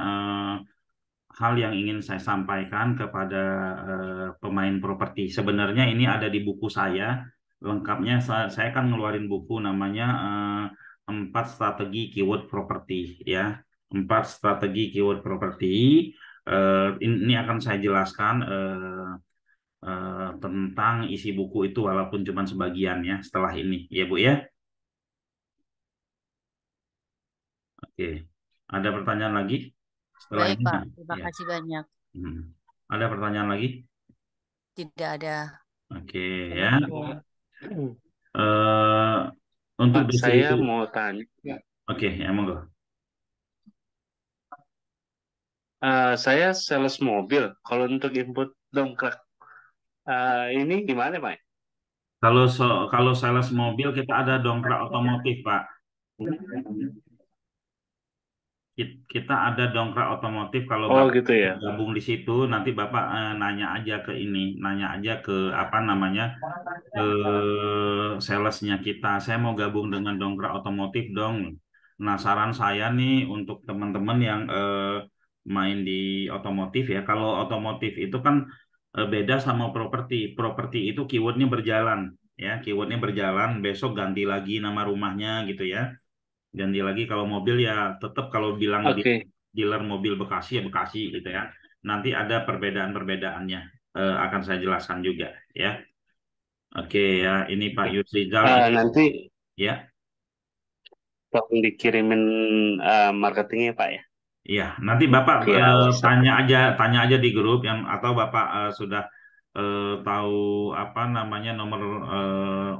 hal yang ingin saya sampaikan kepada pemain properti. Sebenarnya ini ada di buku saya, lengkapnya saya kan ngeluarin buku namanya 4 strategi keyword properti ya. 4 strategi keyword properti. Ini akan saya jelaskan tentang isi buku itu walaupun cuma sebagian ya setelah ini ya Bu ya. Oke. Ada pertanyaan lagi setelah Baik, ini? Pak. Terima Ya. kasih banyak. Hmm. Ada pertanyaan lagi? Tidak ada. Oke ya. Assalamualaikum. eh untuk Pak, saya deskripsi, mau tanya. oke ya monggo. Saya sales mobil. Kalau untuk input dongkrak, ini gimana, Pak? Kalau sales mobil kita ada dongkrak otomotif Pak. Kita ada dongkrak otomotif. Kalau Oh Bapak gitu ya. gabung di situ, nanti Bapak nanya aja ke ini, nanya aja ke apa namanya, ke salesnya kita. Saya mau gabung dengan dongkrak otomotif dong. Nah, saran saya nih untuk teman-teman yang main di otomotif ya. Kalau otomotif itu kan beda sama properti. Properti itu keywordnya berjalan, ya. Keywordnya berjalan. Besok ganti lagi nama rumahnya gitu ya. Ganti lagi. Kalau mobil ya tetap kalau bilang di Oke. dealer mobil Bekasi ya Bekasi gitu ya. Nanti ada perbedaan-perbedaannya. Akan saya jelaskan juga ya. Oke ya, ini Pak Yusrizal. Nanti Ya, tolong dikirimin marketingnya Pak ya. iya. Nanti Bapak Via WhatsApp. tanya aja di grup yang atau Bapak sudah tahu apa namanya nomor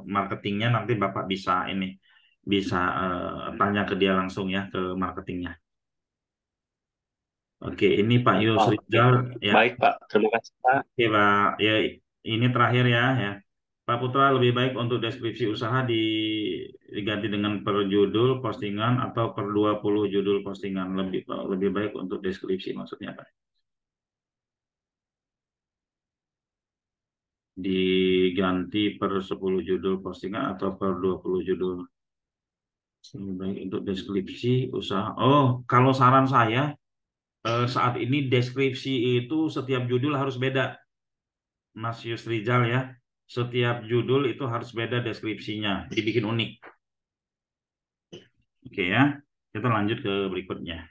marketingnya. Nanti Bapak bisa ini bisa tanya ke dia langsung ya ke marketingnya. Oke, ini Pak Oke. Yusrizal ya. Baik Pak. Terima kasih Pak. Oke Pak, ya ini terakhir ya. Pak Putra, lebih baik untuk deskripsi usaha diganti dengan per judul postingan atau per 20 judul postingan. Lebih baik untuk deskripsi maksudnya Pak. Diganti per 10 judul postingan atau per 20 judul. Lebih baik untuk deskripsi usaha. Oh, kalau saran saya saat ini deskripsi itu setiap judul harus beda. Mas Yusrizal ya. Setiap judul itu harus beda deskripsinya, dibikin unik. Oke ya, kita lanjut ke berikutnya.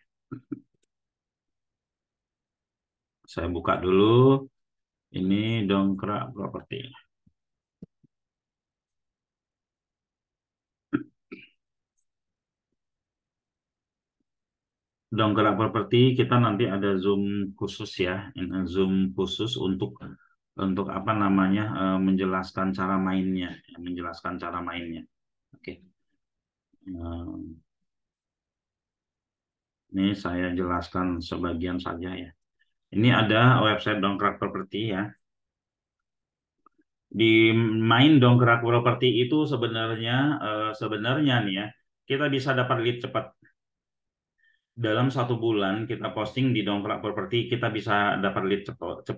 Saya buka dulu. Ini dongkrak properti. Dongkrak properti kita nanti ada Zoom khusus ya. Ini Zoom khusus untuk apa namanya menjelaskan cara mainnya, menjelaskan cara mainnya. Oke. Ini saya jelaskan sebagian saja ya. Ini ada website dongkrak properti ya. Di main dongkrak properti itu sebenarnya nih ya, kita bisa dapat lead cepat. Dalam 1 bulan kita posting di dongkrak properti, kita bisa dapat lead cepat.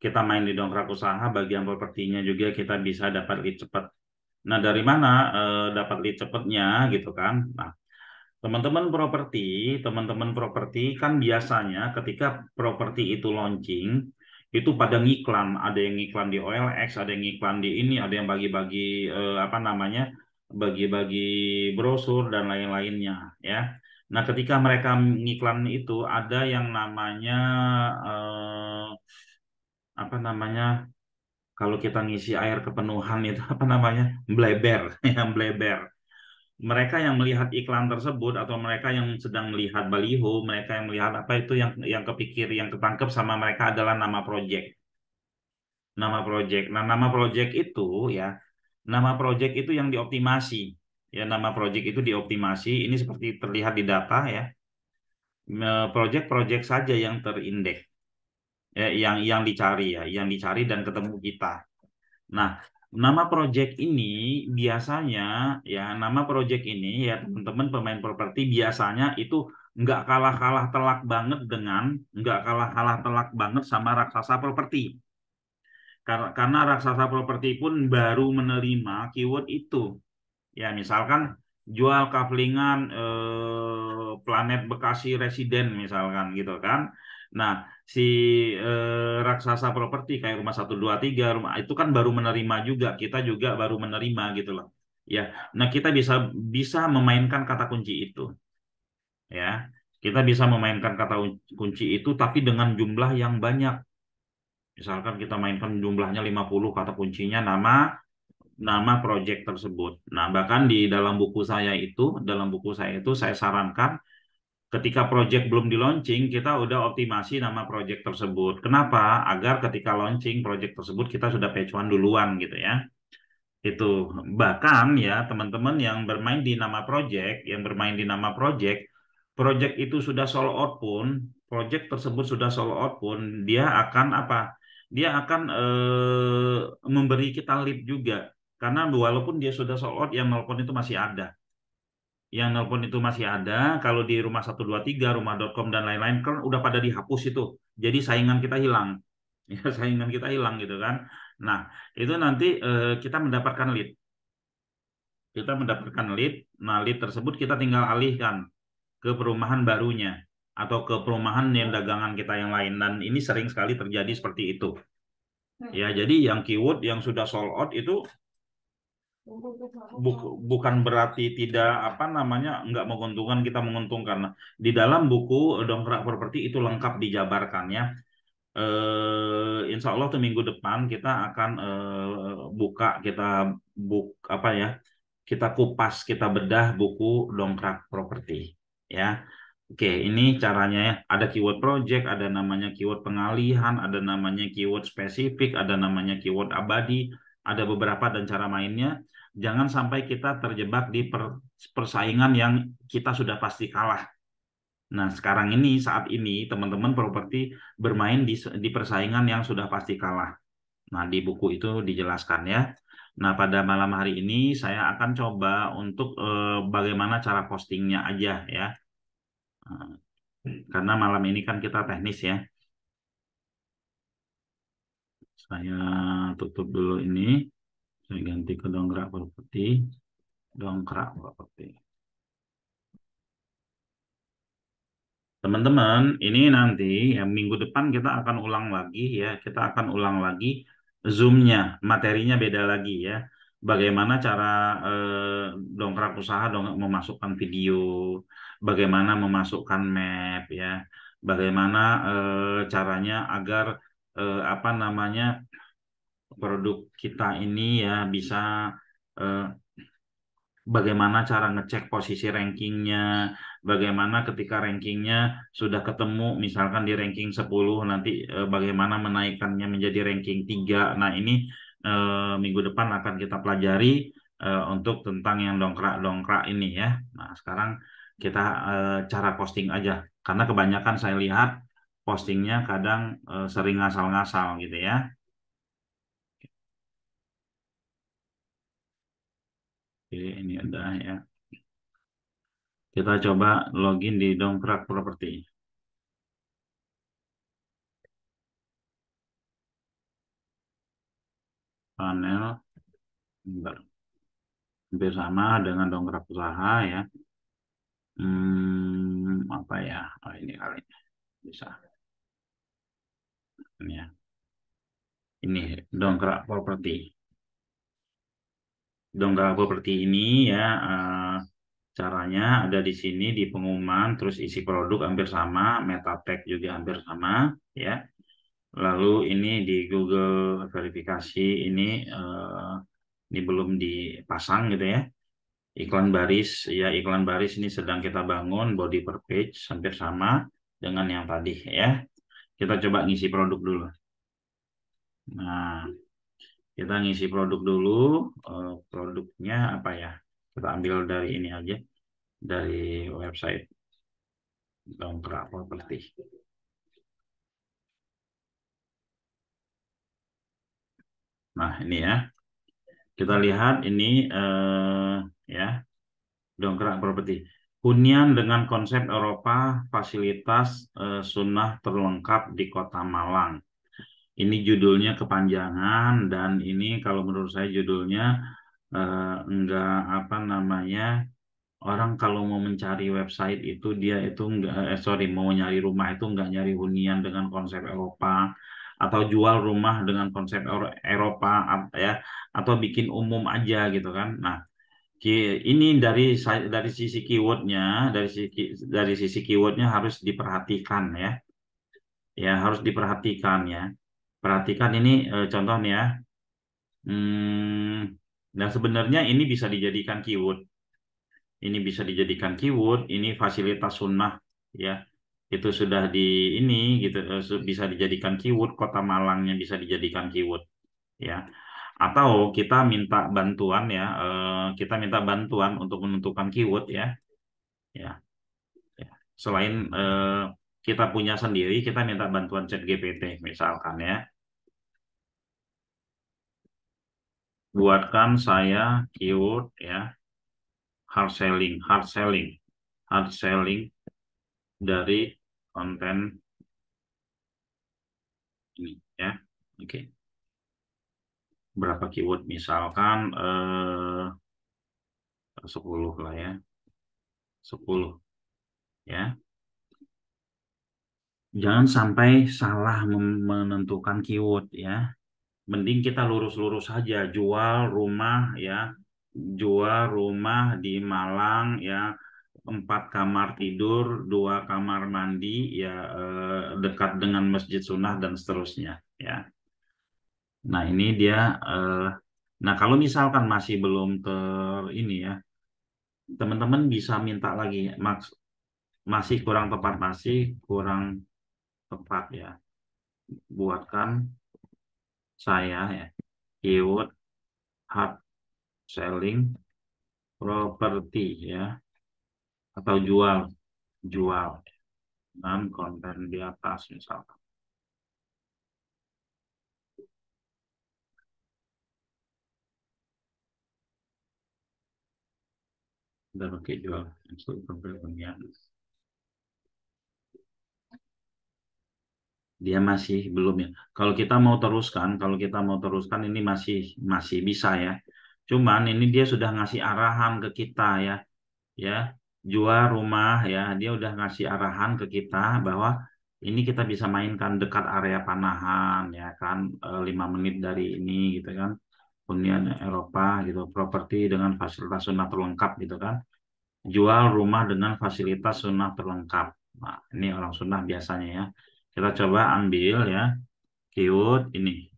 Kita main di dongkrak usaha, bagian propertinya juga kita bisa dapat lead cepat. Nah, dari mana dapat lead cepatnya gitu kan? Nah, teman-teman properti kan biasanya ketika properti itu launching, itu pada ngiklan, ada yang ngiklan di OLX, ada yang ngiklan di ini, ada yang bagi-bagi apa namanya, bagi-bagi brosur dan lain-lainnya, ya. Nah, ketika mereka ngiklan itu ada yang namanya eh, apa namanya, kalau kita ngisi air kepenuhan itu apa namanya, bleber, yang bleber. Mereka yang melihat iklan tersebut atau mereka yang sedang melihat baliho, mereka yang melihat apa itu yang kepikir, yang ketangkep sama mereka adalah nama project. Nama project. Nah, nama project itu yang dioptimasi. Ya, nama project itu dioptimasi. Ini seperti terlihat di data ya. Project-project saja yang terindeks, ya, yang dicari ya, yang dicari dan ketemu kita. Nah, nama project ini biasanya nama project ini ya teman-teman pemain properti biasanya itu nggak kalah telak banget sama raksasa properti. Karena raksasa properti pun baru menerima keyword itu. Ya, misalkan jual kaflingan Planet Bekasi Residen misalkan gitu kan. Nah, si raksasa properti kayak rumah 123 rumah itu kan baru menerima juga, kita juga baru menerima gitu loh. Ya. Nah, kita bisa bisa memainkan kata kunci itu ya. Kita bisa memainkan kata kunci itu tapi dengan jumlah yang banyak. Misalkan kita mainkan jumlahnya 50 kata kuncinya nama proyek tersebut. Nah, bahkan dalam buku saya itu saya sarankan ketika proyek belum di launching, kita udah optimasi nama proyek tersebut. Kenapa? Agar ketika launching proyek tersebut kita sudah page one duluan gitu ya. Itu bahkan ya teman-teman yang bermain di nama proyek itu sudah sold out pun, proyek tersebut sudah sold out pun, dia akan apa? Dia akan memberi kita lead juga. Karena walaupun dia sudah sold out, yang nelpon itu masih ada. yang nelpon itu masih ada. Kalau di rumah 123, rumah.com dan lain-lain kan udah pada dihapus itu. Jadi saingan kita hilang. Ya, saingan kita hilang gitu kan. Nah, itu nanti kita mendapatkan lead. Kita mendapatkan lead. Nah, lead tersebut kita tinggal alihkan ke perumahan barunya atau ke perumahan yang dagangan kita yang lain. Dan ini sering sekali terjadi seperti itu. Ya, jadi yang keyword yang sudah sold out itu bukan berarti tidak apa namanya nggak menguntungkan, kita menguntungkan. Nah, di dalam buku Dongkrak Properti itu lengkap dijabarkan ya. Insya Allah tuh minggu depan kita akan buka, apa ya, kita kupas, kita bedah buku Dongkrak Properti ya. Oke, ini caranya ya. Ada keyword project, ada namanya keyword pengalihan, ada namanya keyword spesifik, ada namanya keyword abadi, ada beberapa dan cara mainnya. Jangan sampai kita terjebak di persaingan yang kita sudah pasti kalah. Nah, sekarang ini, saat ini, teman-teman properti bermain di persaingan yang sudah pasti kalah. Nah, di buku itu dijelaskan ya. Nah, pada malam hari ini saya akan coba untuk bagaimana cara postingnya aja ya. Karena malam ini kan kita teknis ya. Saya tutup dulu ini. Saya ganti ke Dongkrak Properti. Dongkrak Properti. Teman-teman, ini nanti ya, minggu depan kita akan ulang lagi ya. Kita akan ulang lagi Zoom-nya. Materinya beda lagi ya. Bagaimana cara dongkrak usaha memasukkan video. Bagaimana memasukkan map ya. Bagaimana caranya agar apa namanya produk kita ini ya bisa eh, bagaimana cara ngecek posisi rankingnya, bagaimana ketika rankingnya sudah ketemu, misalkan di ranking 10, nanti bagaimana menaikkannya menjadi ranking 3. Nah, ini minggu depan akan kita pelajari untuk tentang yang dongkrak-dongkrak ini ya. Nah, sekarang kita cara posting aja, karena kebanyakan saya lihat postingnya kadang sering ngasal-ngasal gitu ya. Oke, ini ada ya. Kita coba login di Dongkrak Properti. Panel, bentar. Hampir sama dengan Dongkrak Usaha ya. Apa ya? Oh, ini kali bisa. Ini ya. Ini Dongkrak Properti. Dongkrak Properti ini ya caranya ada di sini di pengumuman, terus isi produk hampir sama, meta tag juga hampir sama ya. Lalu ini di Google verifikasi ini belum dipasang gitu ya. Iklan baris ya, iklan baris ini sedang kita bangun, body per page hampir sama dengan yang tadi ya. Kita coba ngisi produk dulu. Nah, kita ngisi produk dulu. Produknya apa ya? Kita ambil dari ini aja, dari website Dongkrak Properti. Nah, ini ya. Kita lihat ini ya, Dongkrak Properti. Hunian dengan konsep Eropa, fasilitas sunnah terlengkap di Kota Malang. Ini judulnya kepanjangan dan ini kalau menurut saya judulnya enggak apa namanya, orang kalau mau mencari website itu dia itu enggak mau nyari rumah itu enggak nyari hunian dengan konsep Eropa atau jual rumah dengan konsep Eropa ya, atau bikin umum aja gitu kan. Nah, ini dari sisi keywordnya, dari sisi keywordnya harus diperhatikan ya. Ya, harus diperhatikan ya. Perhatikan ini contoh nih ya. Dan sebenarnya ini bisa dijadikan keyword. Ini bisa dijadikan keyword. Ini fasilitas sunnah ya. Itu sudah di ini gitu, bisa dijadikan keyword. Kota Malangnya bisa dijadikan keyword ya. Atau kita minta bantuan ya. Kita minta bantuan untuk menentukan keyword ya. Ya. Ya. Selain kita punya sendiri, kita minta bantuan ChatGPT misalkan ya. Buatkan saya keyword ya, hard selling dari konten ini ya. Oke. Berapa keyword misalkan 10 lah ya. 10 ya. Jangan sampai salah menentukan keyword ya. Mending kita lurus-lurus saja, jual rumah ya, jual rumah di Malang ya, 4 kamar tidur, 2 kamar mandi ya, dekat dengan Masjid Sunnah dan seterusnya ya. Nah ini dia, nah kalau misalkan masih belum ini ya, teman-teman bisa minta lagi, masih kurang tepat ya, buatkan saya ya keyword hard selling properti ya, atau jual dan konten di atas misalkan. Udah pakai jual ya. Dia masih belum ya. Kalau kita mau teruskan ini masih bisa ya. Cuman ini dia sudah ngasih arahan ke kita ya. Ya, jual rumah ya, dia udah ngasih arahan ke kita bahwa ini kita bisa mainkan dekat area Panahan ya kan, 5 menit dari ini gitu kan, Hunian Eropa gitu, properti dengan fasilitas sunah terlengkap gitu kan, jual rumah dengan fasilitas sunah terlengkap. Nah ini orang sunah biasanya ya, kita coba ambil ya keyword ini.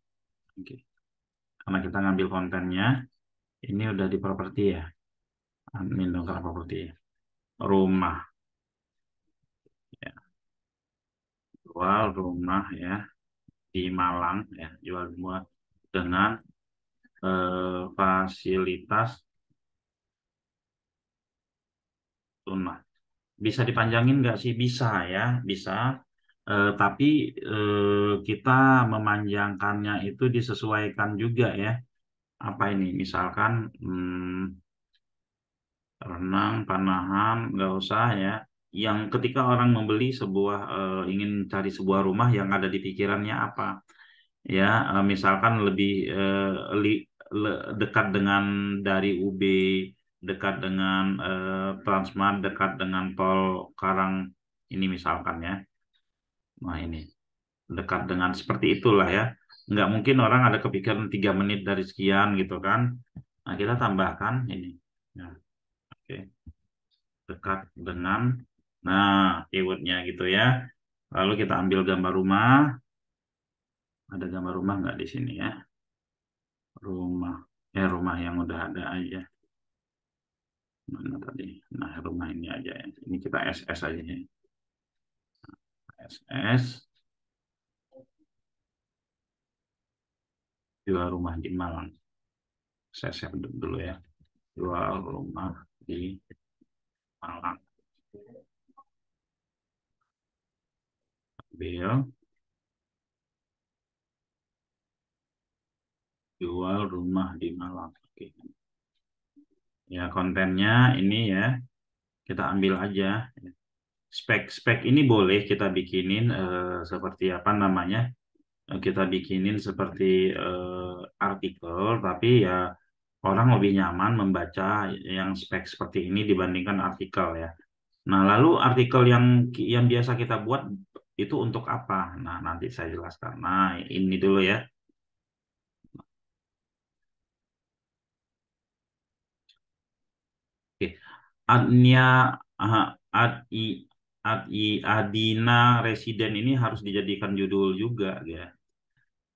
Oke. Karena kita ngambil kontennya ini udah di properti ya, admin dongkrak properti rumah ya. Jual rumah ya di Malang ya, jual rumah dengan fasilitas tunai. Bisa dipanjangin nggak sih? Bisa ya, bisa. Tapi kita memanjangkannya itu disesuaikan juga ya. Apa ini? Misalkan renang, Panahan, nggak usah ya. Yang ketika orang membeli ingin cari sebuah rumah yang ada di pikirannya apa? Ya misalkan lebih dekat dengan dari UB, dekat dengan Transmart, dekat dengan tol Karang ini misalkan ya. Nah ini dekat dengan seperti itulah ya. Nggak mungkin orang ada kepikiran 3 menit dari sekian gitu kan. Nah kita tambahkan ini. Nah, oke. Dekat dengan, nah keywordnya gitu ya. Lalu kita ambil gambar rumah. Ada gambar rumah nggak di sini ya? Rumah yang udah ada aja. Mana tadi? Nah rumah ini aja ya. Ini kita SS aja ya. SS jual rumah di Malang. Saya save dulu ya. Jual rumah di Malang. Ambil. Jual rumah di Malang. Oke. Ya kontennya ini ya. Kita ambil aja. Spek ini boleh kita bikinin seperti apa namanya? Kita bikinin seperti artikel, tapi ya orang lebih nyaman membaca yang spek seperti ini dibandingkan artikel ya. Nah, lalu artikel yang biasa kita buat itu untuk apa? Nah, nanti saya jelaskan. Nah, ini dulu ya. Oke. Adnia ah, Adina Residen ini harus dijadikan judul juga ya.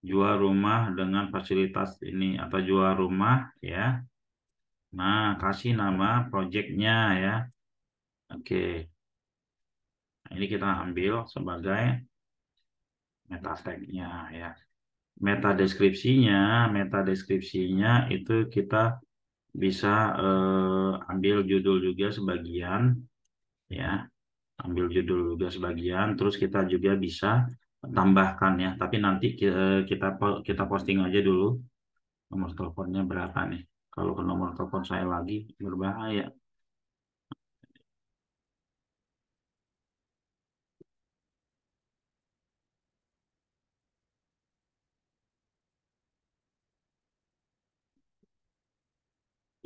Jual rumah dengan fasilitas ini atau jual rumah ya. Nah, kasih nama proyeknya ya. Oke. Nah, ini kita ambil sebagai meta tag-nya ya. Meta deskripsinya itu kita bisa ambil judul juga sebagian ya. Ambil judul juga sebagian, terus kita juga bisa tambahkan ya. Tapi nanti kita posting aja dulu nomor teleponnya berapa nih. Kalau ke nomor telepon saya lagi berbahaya.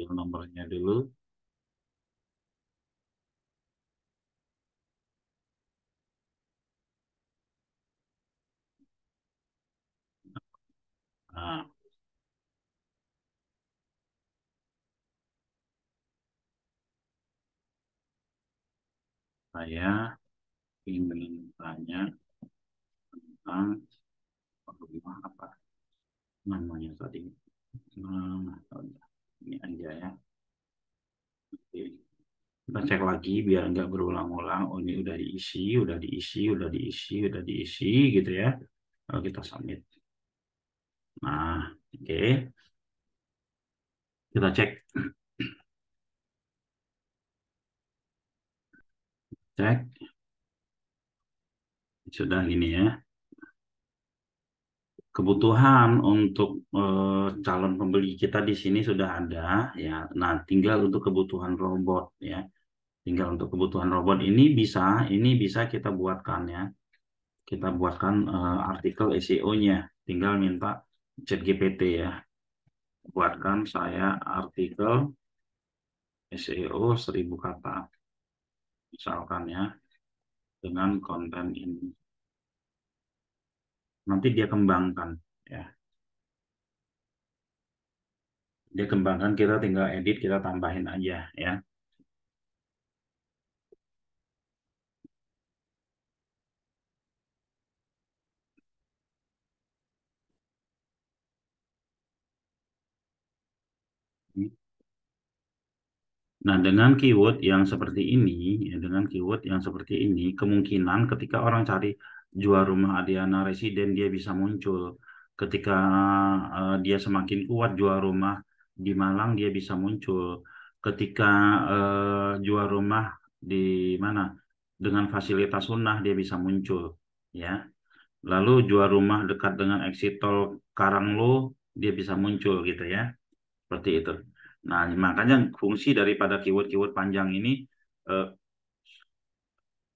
Ambil nomornya dulu. Nah, saya ingin tanya tentang apa namanya tadi. Nah, ini aja ya. Oke. Kita cek lagi biar nggak berulang-ulang. Oh, ini udah diisi, udah diisi, udah diisi, udah diisi gitu ya. Lalu kita submit. Nah, oke. Kita cek. Cek. Sudah gini ya. Kebutuhan untuk calon pembeli kita di sini sudah ada ya. Nah, tinggal untuk kebutuhan robot ya. Tinggal untuk kebutuhan robot ini bisa kita buatkan ya. Kita buatkan artikel SEO-nya. Tinggal minta ChatGPT ya. Buatkan saya artikel SEO 1000 kata. Misalkan ya, dengan konten ini. Nanti dia kembangkan ya. Dia kembangkan, kita tinggal edit, kita tambahin aja ya. Nah, dengan keyword yang seperti ini, ya, dengan keyword yang seperti ini, kemungkinan ketika orang cari jual rumah Adiana Residen, dia bisa muncul. Ketika dia semakin kuat jual rumah di Malang, dia bisa muncul. Ketika jual rumah di mana dengan fasilitas sunnah, dia bisa muncul. Ya, lalu jual rumah dekat dengan exit tol Karanglo, dia bisa muncul gitu ya. Seperti itu. Nah, makanya fungsi daripada keyword-keyword panjang ini eh,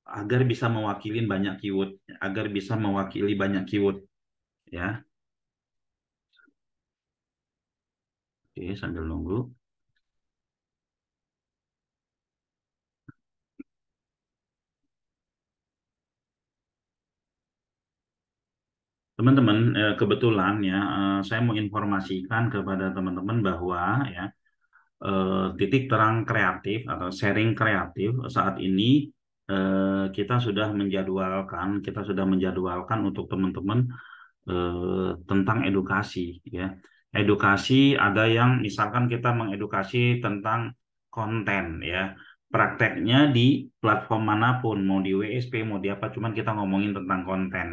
agar bisa mewakili banyak keyword, agar bisa mewakili banyak keyword, ya. Oke, sambil nunggu. Teman-teman, kebetulan ya, saya mau informasikan kepada teman-teman bahwa ya titik terang kreatif atau sharing kreatif saat ini kita sudah menjadwalkan untuk teman-teman tentang edukasi ya. Edukasi ada yang misalkan kita mengedukasi tentang konten ya. Prakteknya di platform manapun, mau di WSP, mau di apa, cuman kita ngomongin tentang konten.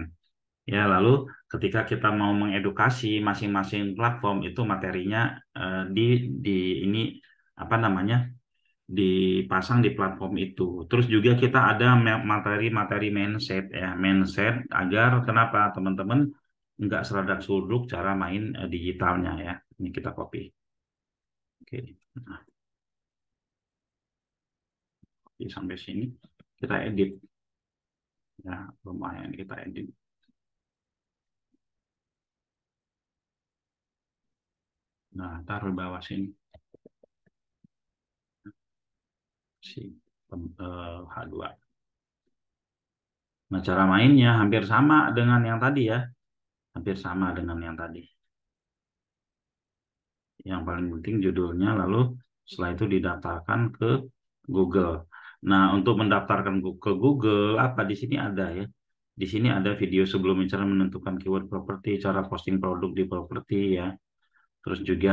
Ya, lalu ketika kita mau mengedukasi masing-masing platform itu materinya di ini apa namanya? Dipasang di platform itu. Terus juga kita ada materi-materi mindset ya, mindset agar kenapa teman-teman nggak seradak suduk cara main digitalnya ya. Ini kita copy. Oke, nah, sampai sini kita edit ya, lumayan kita edit. Nah, taruh di bawah sini si H2. Nah, cara mainnya hampir sama dengan yang tadi ya. Hampir sama dengan yang tadi. Yang paling penting judulnya, lalu setelah itu didaftarkan ke Google. Nah, untuk mendaftarkan ke Google, apa di sini ada ya? Di sini ada video sebelum cara menentukan keyword properti, cara posting produk di properti ya. Terus juga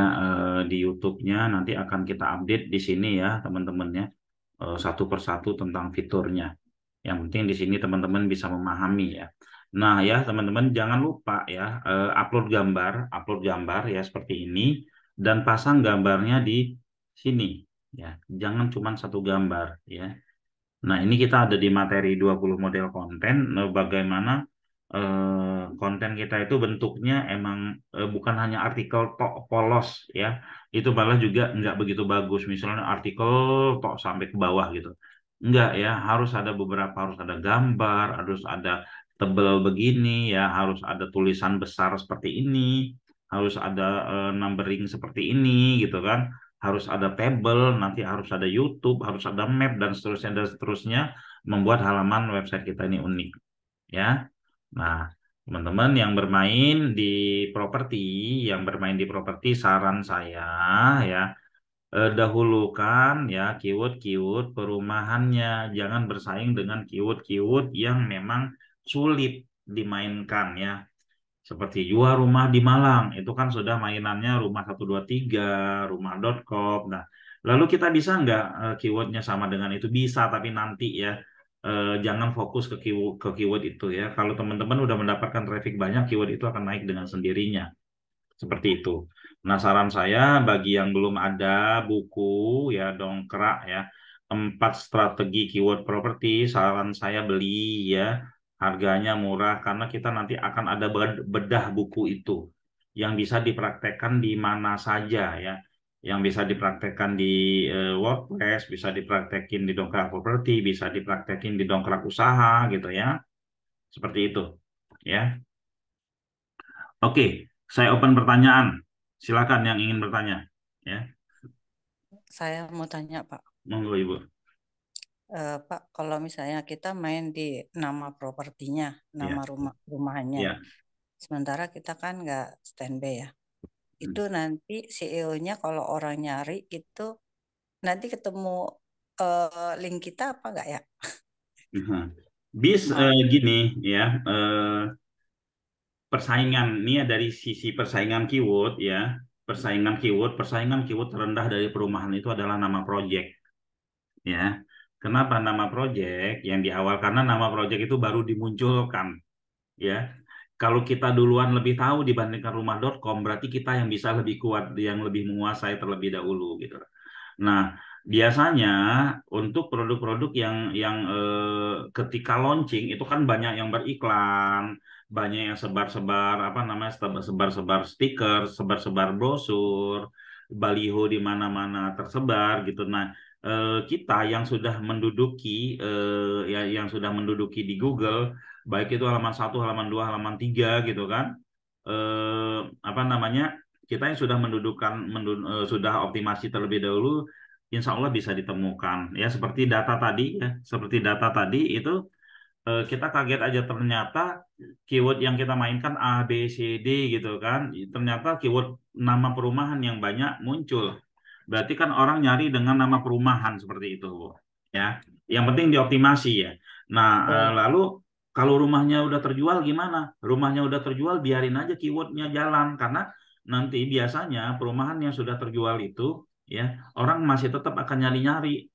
di YouTube-nya nanti akan kita update di sini ya, teman-teman ya. Satu persatu tentang fiturnya. Yang penting di sini teman-teman bisa memahami ya. Nah ya teman-teman jangan lupa ya upload gambar ya seperti ini dan pasang gambarnya di sini ya. Jangan cuma satu gambar ya. Nah, ini kita ada di materi 20 model konten. Nah, bagaimana konten kita itu bentuknya emang bukan hanya artikel tok polos ya. Itu malah juga nggak begitu bagus. Misalnya artikel tok sampai ke bawah gitu. Enggak ya, harus ada gambar, harus ada tebel begini ya, harus ada tulisan besar seperti ini, harus ada numbering seperti ini gitu kan. harus ada table, nanti harus ada YouTube, harus ada map dan seterusnya membuat halaman website kita ini unik ya. Nah, teman-teman yang bermain di properti saran saya ya, dahulukan ya keyword-keyword perumahannya, jangan bersaing dengan keyword-keyword yang memang sulit dimainkan ya. Seperti jual rumah di Malang, itu kan sudah mainannya rumah 123, rumah.com. Nah, lalu kita bisa nggak keywordnya sama dengan itu? Bisa, tapi nanti ya. Jangan fokus ke keyword itu ya. Kalau teman-teman udah mendapatkan traffic banyak, keyword itu akan naik dengan sendirinya. Seperti itu. Nah, saran saya bagi yang belum ada buku ya dongkrak ya 4 strategi keyword property, saran saya beli ya. Harganya murah karena kita nanti akan ada bedah buku itu yang bisa dipraktekkan di mana saja ya. Yang bisa dipraktekkan di WordPress, bisa dipraktekin di dongkrak property, bisa dipraktekin di dongkrak usaha gitu ya. Seperti itu ya. Oke, saya open pertanyaan. Silakan yang ingin bertanya. Ya, Saya mau tanya, Pak. monggo Ibu. Pak, kalau misalnya kita main di nama propertinya, nama Ya, rumahannya, ya. sementara kita kan nggak standby ya. Hmm. Itu nanti CEO-nya kalau orang nyari itu nanti ketemu link kita apa nggak ya? Mhm. Gini ya, persaingan ini ya dari sisi persaingan keyword ya, persaingan keyword terendah dari perumahan itu adalah nama project ya. Kenapa nama project yang di awal? Karena nama project itu baru dimunculkan ya. Kalau kita duluan lebih tahu dibandingkan rumah.com, berarti kita yang bisa lebih kuat, yang lebih menguasai terlebih dahulu gitu. Nah, biasanya untuk produk-produk yang ketika launching itu kan banyak yang beriklan, banyak yang sebar-sebar apa namanya sebar-sebar stiker, sebar-sebar brosur, baliho di mana-mana tersebar gitu. Nah, kita yang sudah menduduki ya yang sudah menduduki di Google, baik itu halaman 1, halaman 2, halaman 3 gitu kan. Apa namanya? Kita yang sudah sudah optimasi terlebih dahulu, insya Allah bisa ditemukan ya seperti data tadi itu, kita kaget aja ternyata keyword yang kita mainkan A B C D gitu kan, ternyata keyword nama perumahan yang banyak muncul, berarti kan orang nyari dengan nama perumahan seperti itu Bu ya, yang penting dioptimasi ya. Nah, lalu kalau rumahnya udah terjual gimana? Rumahnya udah terjual biarin aja keywordnya jalan, karena nanti biasanya perumahan yang sudah terjual itu ya orang masih tetap akan nyari-nyari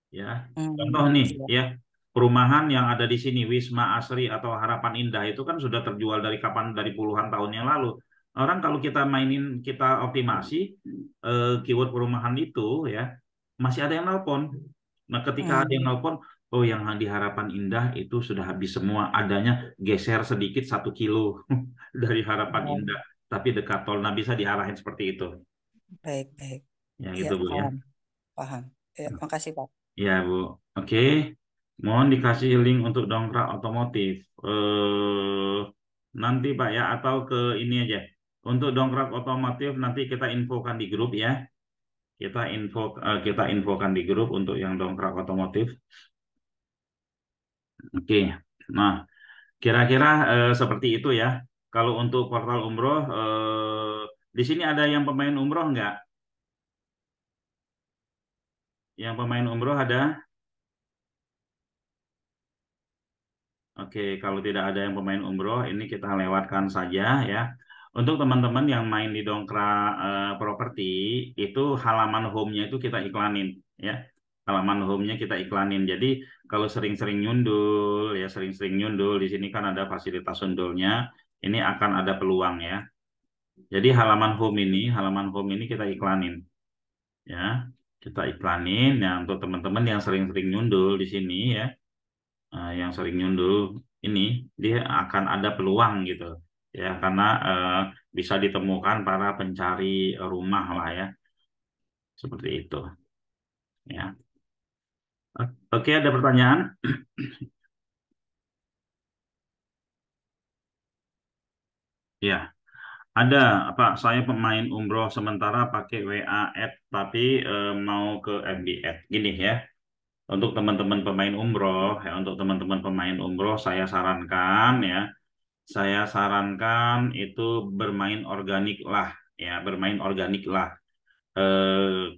ya. Contoh nih Iya. ya, perumahan yang ada di sini Wisma Asri atau Harapan Indah itu kan sudah terjual dari kapan, dari puluhan tahun yang lalu. Orang kalau kita optimasi keyword perumahan itu ya masih ada yang nelpon. Nah, ketika ada yang nelpon, oh yang di Harapan Indah itu sudah habis semua, adanya geser sedikit 1 kilo dari Harapan Oh, Indah, tapi dekat tol. Nah, bisa diarahin seperti itu. baik-baik. Ya Ya, gitu Bu ya. paham, paham. Ya, makasih, Pak. Ya Bu. Oke. Mohon dikasih link untuk dongkrak otomotif. Nanti Pak ya, atau ke ini aja. Untuk dongkrak otomotif nanti kita infokan di grup ya. Kita infokan di grup untuk yang dongkrak otomotif. Oke. Nah, kira-kira seperti itu ya. Kalau untuk portal umroh, di sini ada yang pemain umroh nggak? Yang pemain umroh ada? Oke, kalau tidak ada yang pemain umroh, ini kita lewatkan saja ya. Untuk teman-teman yang main di Dongkrak Properti, itu halaman home-nya itu kita iklanin ya. Halaman home-nya kita iklanin. Jadi kalau sering-sering nyundul ya, sering-sering nyundul, di sini kan ada fasilitas sundulnya. Ini akan ada peluang ya. Jadi halaman home ini kita iklanin ya. Kita iklanin ya untuk teman-teman yang sering-sering nyundul di sini ya. Yang sering nyundul ini dia akan ada peluang gitu ya, karena bisa ditemukan para pencari rumah lah ya, seperti itu ya. Oke, ada pertanyaan ya. Ada apa? Saya pemain umroh sementara pakai WA Add, tapi mau ke FB Add. Gini ya, untuk teman-teman pemain umroh, ya untuk teman-teman pemain umroh, saya sarankan itu bermain organik lah, ya bermain organik lah.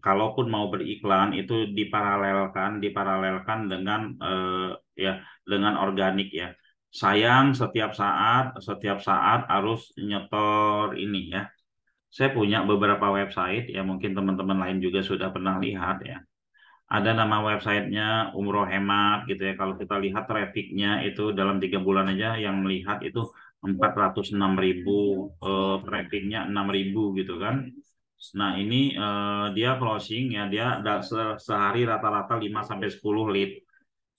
Kalaupun mau beriklan itu diparalelkan dengan ya dengan organik ya. Sayang setiap saat harus nyetor ini ya. Saya punya beberapa website ya, mungkin teman-teman lain juga sudah pernah lihat ya. Ada nama websitenya Umroh Hemat gitu ya. Kalau kita lihat trafficnya itu dalam 3 bulan aja yang melihat itu 406.000, trafficnya 6.000 gitu kan. Nah ini dia closing ya, dia sehari rata-rata 5 sampai 10 lead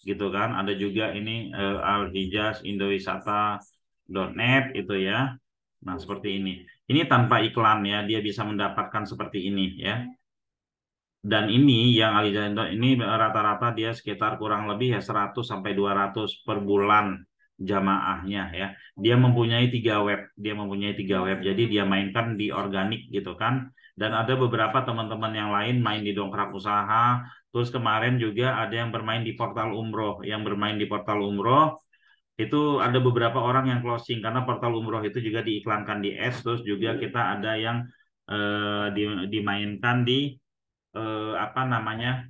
gitu kan. Ada juga ini alhijaz.indowisata.net itu ya. Nah seperti ini. Ini tanpa iklan ya, dia bisa mendapatkan seperti ini ya. Dan ini yang Alizando ini rata-rata dia sekitar kurang lebih ya 100 sampai 200 per bulan jamaahnya ya. Dia mempunyai tiga web. Jadi dia mainkan di organik gitu kan. Dan ada beberapa teman-teman yang lain main di dongkrak usaha. Terus kemarin juga ada yang bermain di portal umroh. Yang bermain di portal umroh itu ada beberapa orang yang closing karena portal umroh itu juga diiklankan di ads. Terus juga kita ada yang dimainkan di apa namanya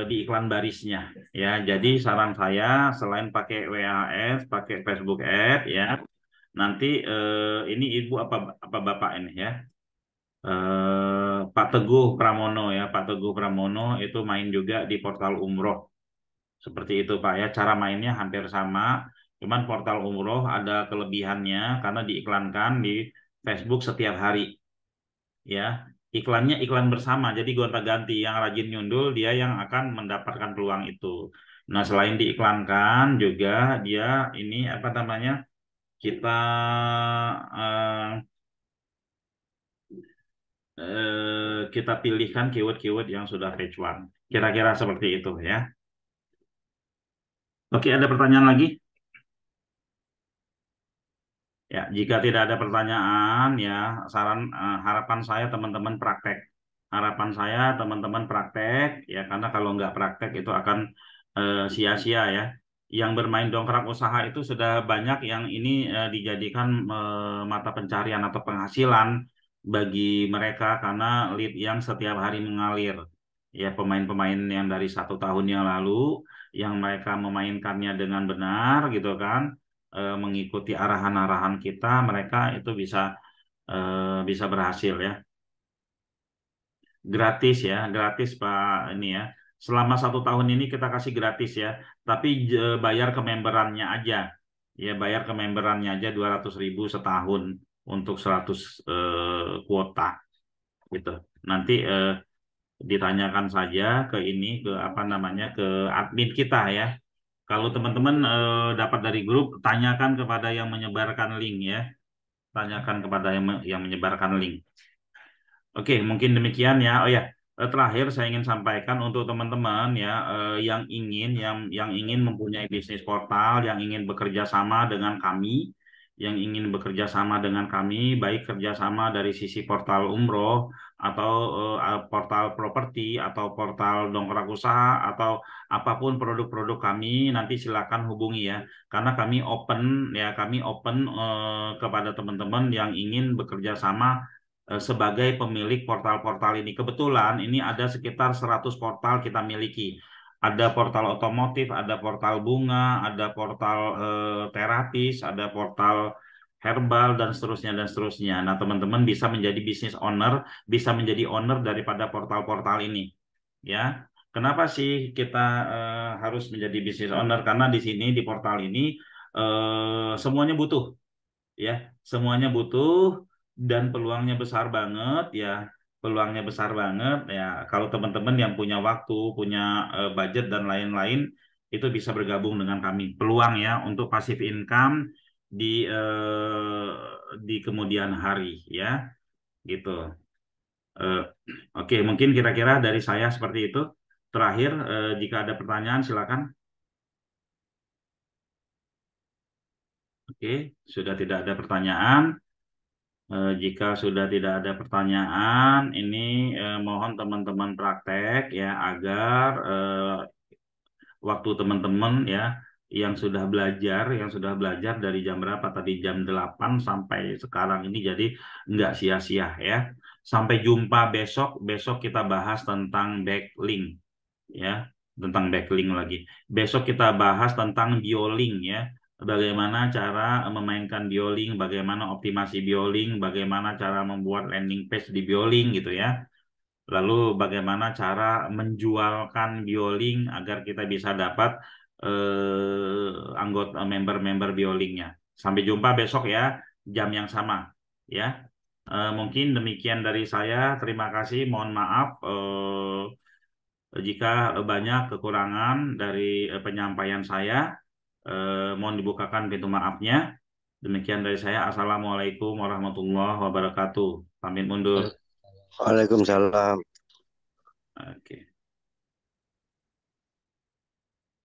di iklan barisnya ya. Jadi saran saya selain pakai WAS, pakai Facebook Ad ya, nanti ini ibu apa bapak ini ya, Pak Teguh Pramono ya, Pak Teguh Pramono itu main juga di portal umroh seperti itu Pak ya. Cara mainnya hampir sama, cuman portal umroh ada kelebihannya karena diiklankan di Facebook setiap hari ya. Iklannya iklan bersama, jadi gonta-ganti yang rajin nyundul dia yang akan mendapatkan peluang itu. Nah, selain diiklankan juga dia ini apa namanya? Kita eh, kita pilihkan keyword-keyword yang sudah page one. Kira-kira seperti itu ya. Oke, ada pertanyaan lagi? Ya, jika tidak ada pertanyaan ya, harapan saya teman-teman praktek. Harapan saya teman-teman praktek ya, karena kalau nggak praktek itu akan sia-sia ya. Yang bermain dongkrak usaha itu sudah banyak yang ini dijadikan mata pencarian atau penghasilan bagi mereka karena lead yang setiap hari mengalir. Ya, pemain-pemain yang dari 1 tahun yang lalu yang mereka memainkannya dengan benar gitu kan, mengikuti arahan-arahan kita, mereka itu bisa berhasil ya. Gratis ya, gratis Pak ini ya. Selama 1 tahun ini kita kasih gratis ya, tapi bayar ke memberannya aja. Ya bayar ke memberannya aja 200.000 setahun untuk 100 kuota gitu. Nanti ditanyakan saja ke ini ke apa namanya ke admin kita ya. Kalau teman-teman dapat dari grup, tanyakan kepada yang menyebarkan link ya. Tanyakan kepada yang menyebarkan link. Oke, mungkin demikian ya. Oh ya, terakhir saya ingin sampaikan untuk teman-teman ya yang ingin mempunyai bisnis portal, yang ingin bekerja sama dengan kami, baik kerjasama dari sisi portal umroh atau portal properti atau portal dongkrak usaha atau apapun produk-produk kami, nanti silakan hubungi ya. Karena kami open kepada teman-teman yang ingin bekerja sama sebagai pemilik portal-portal ini. Kebetulan ini ada sekitar 100 portal kita miliki. Ada portal otomotif, ada portal bunga, ada portal terapis, ada portal herbal dan seterusnya dan seterusnya. Nah, teman-teman bisa menjadi business owner, bisa menjadi owner daripada portal-portal ini. Ya. Kenapa sih kita harus menjadi business owner? Karena di sini di portal ini semuanya butuh ya, semuanya butuh dan peluangnya besar banget ya, peluangnya besar banget ya. Kalau teman-teman yang punya waktu, punya budget dan lain-lain itu bisa bergabung dengan kami. Peluang ya untuk passive income di kemudian hari ya, gitu. Eh, oke, mungkin kira-kira dari saya seperti itu. Terakhir, jika ada pertanyaan silakan. Oke, sudah tidak ada pertanyaan. Jika sudah tidak ada pertanyaan, ini mohon teman-teman praktek ya agar waktu teman-teman ya yang sudah belajar dari jam berapa tadi jam 8 sampai sekarang ini jadi nggak sia-sia ya. Sampai jumpa besok. Besok kita bahas tentang backlink ya, tentang backlink lagi. Besok kita bahas tentang biolink ya. Bagaimana cara memainkan biolink, bagaimana optimasi biolink, bagaimana cara membuat landing page di biolink gitu ya. Lalu bagaimana cara menjualkan bioling agar kita bisa dapat anggota member-member biolingnya. Sampai jumpa besok ya, jam yang sama ya. Mungkin demikian dari saya. Terima kasih. Mohon maaf jika banyak kekurangan dari penyampaian saya. Mohon dibukakan pintu maafnya. Demikian dari saya. Assalamualaikum warahmatullahi wabarakatuh. Pamit mundur. Waalaikumsalam. Oke.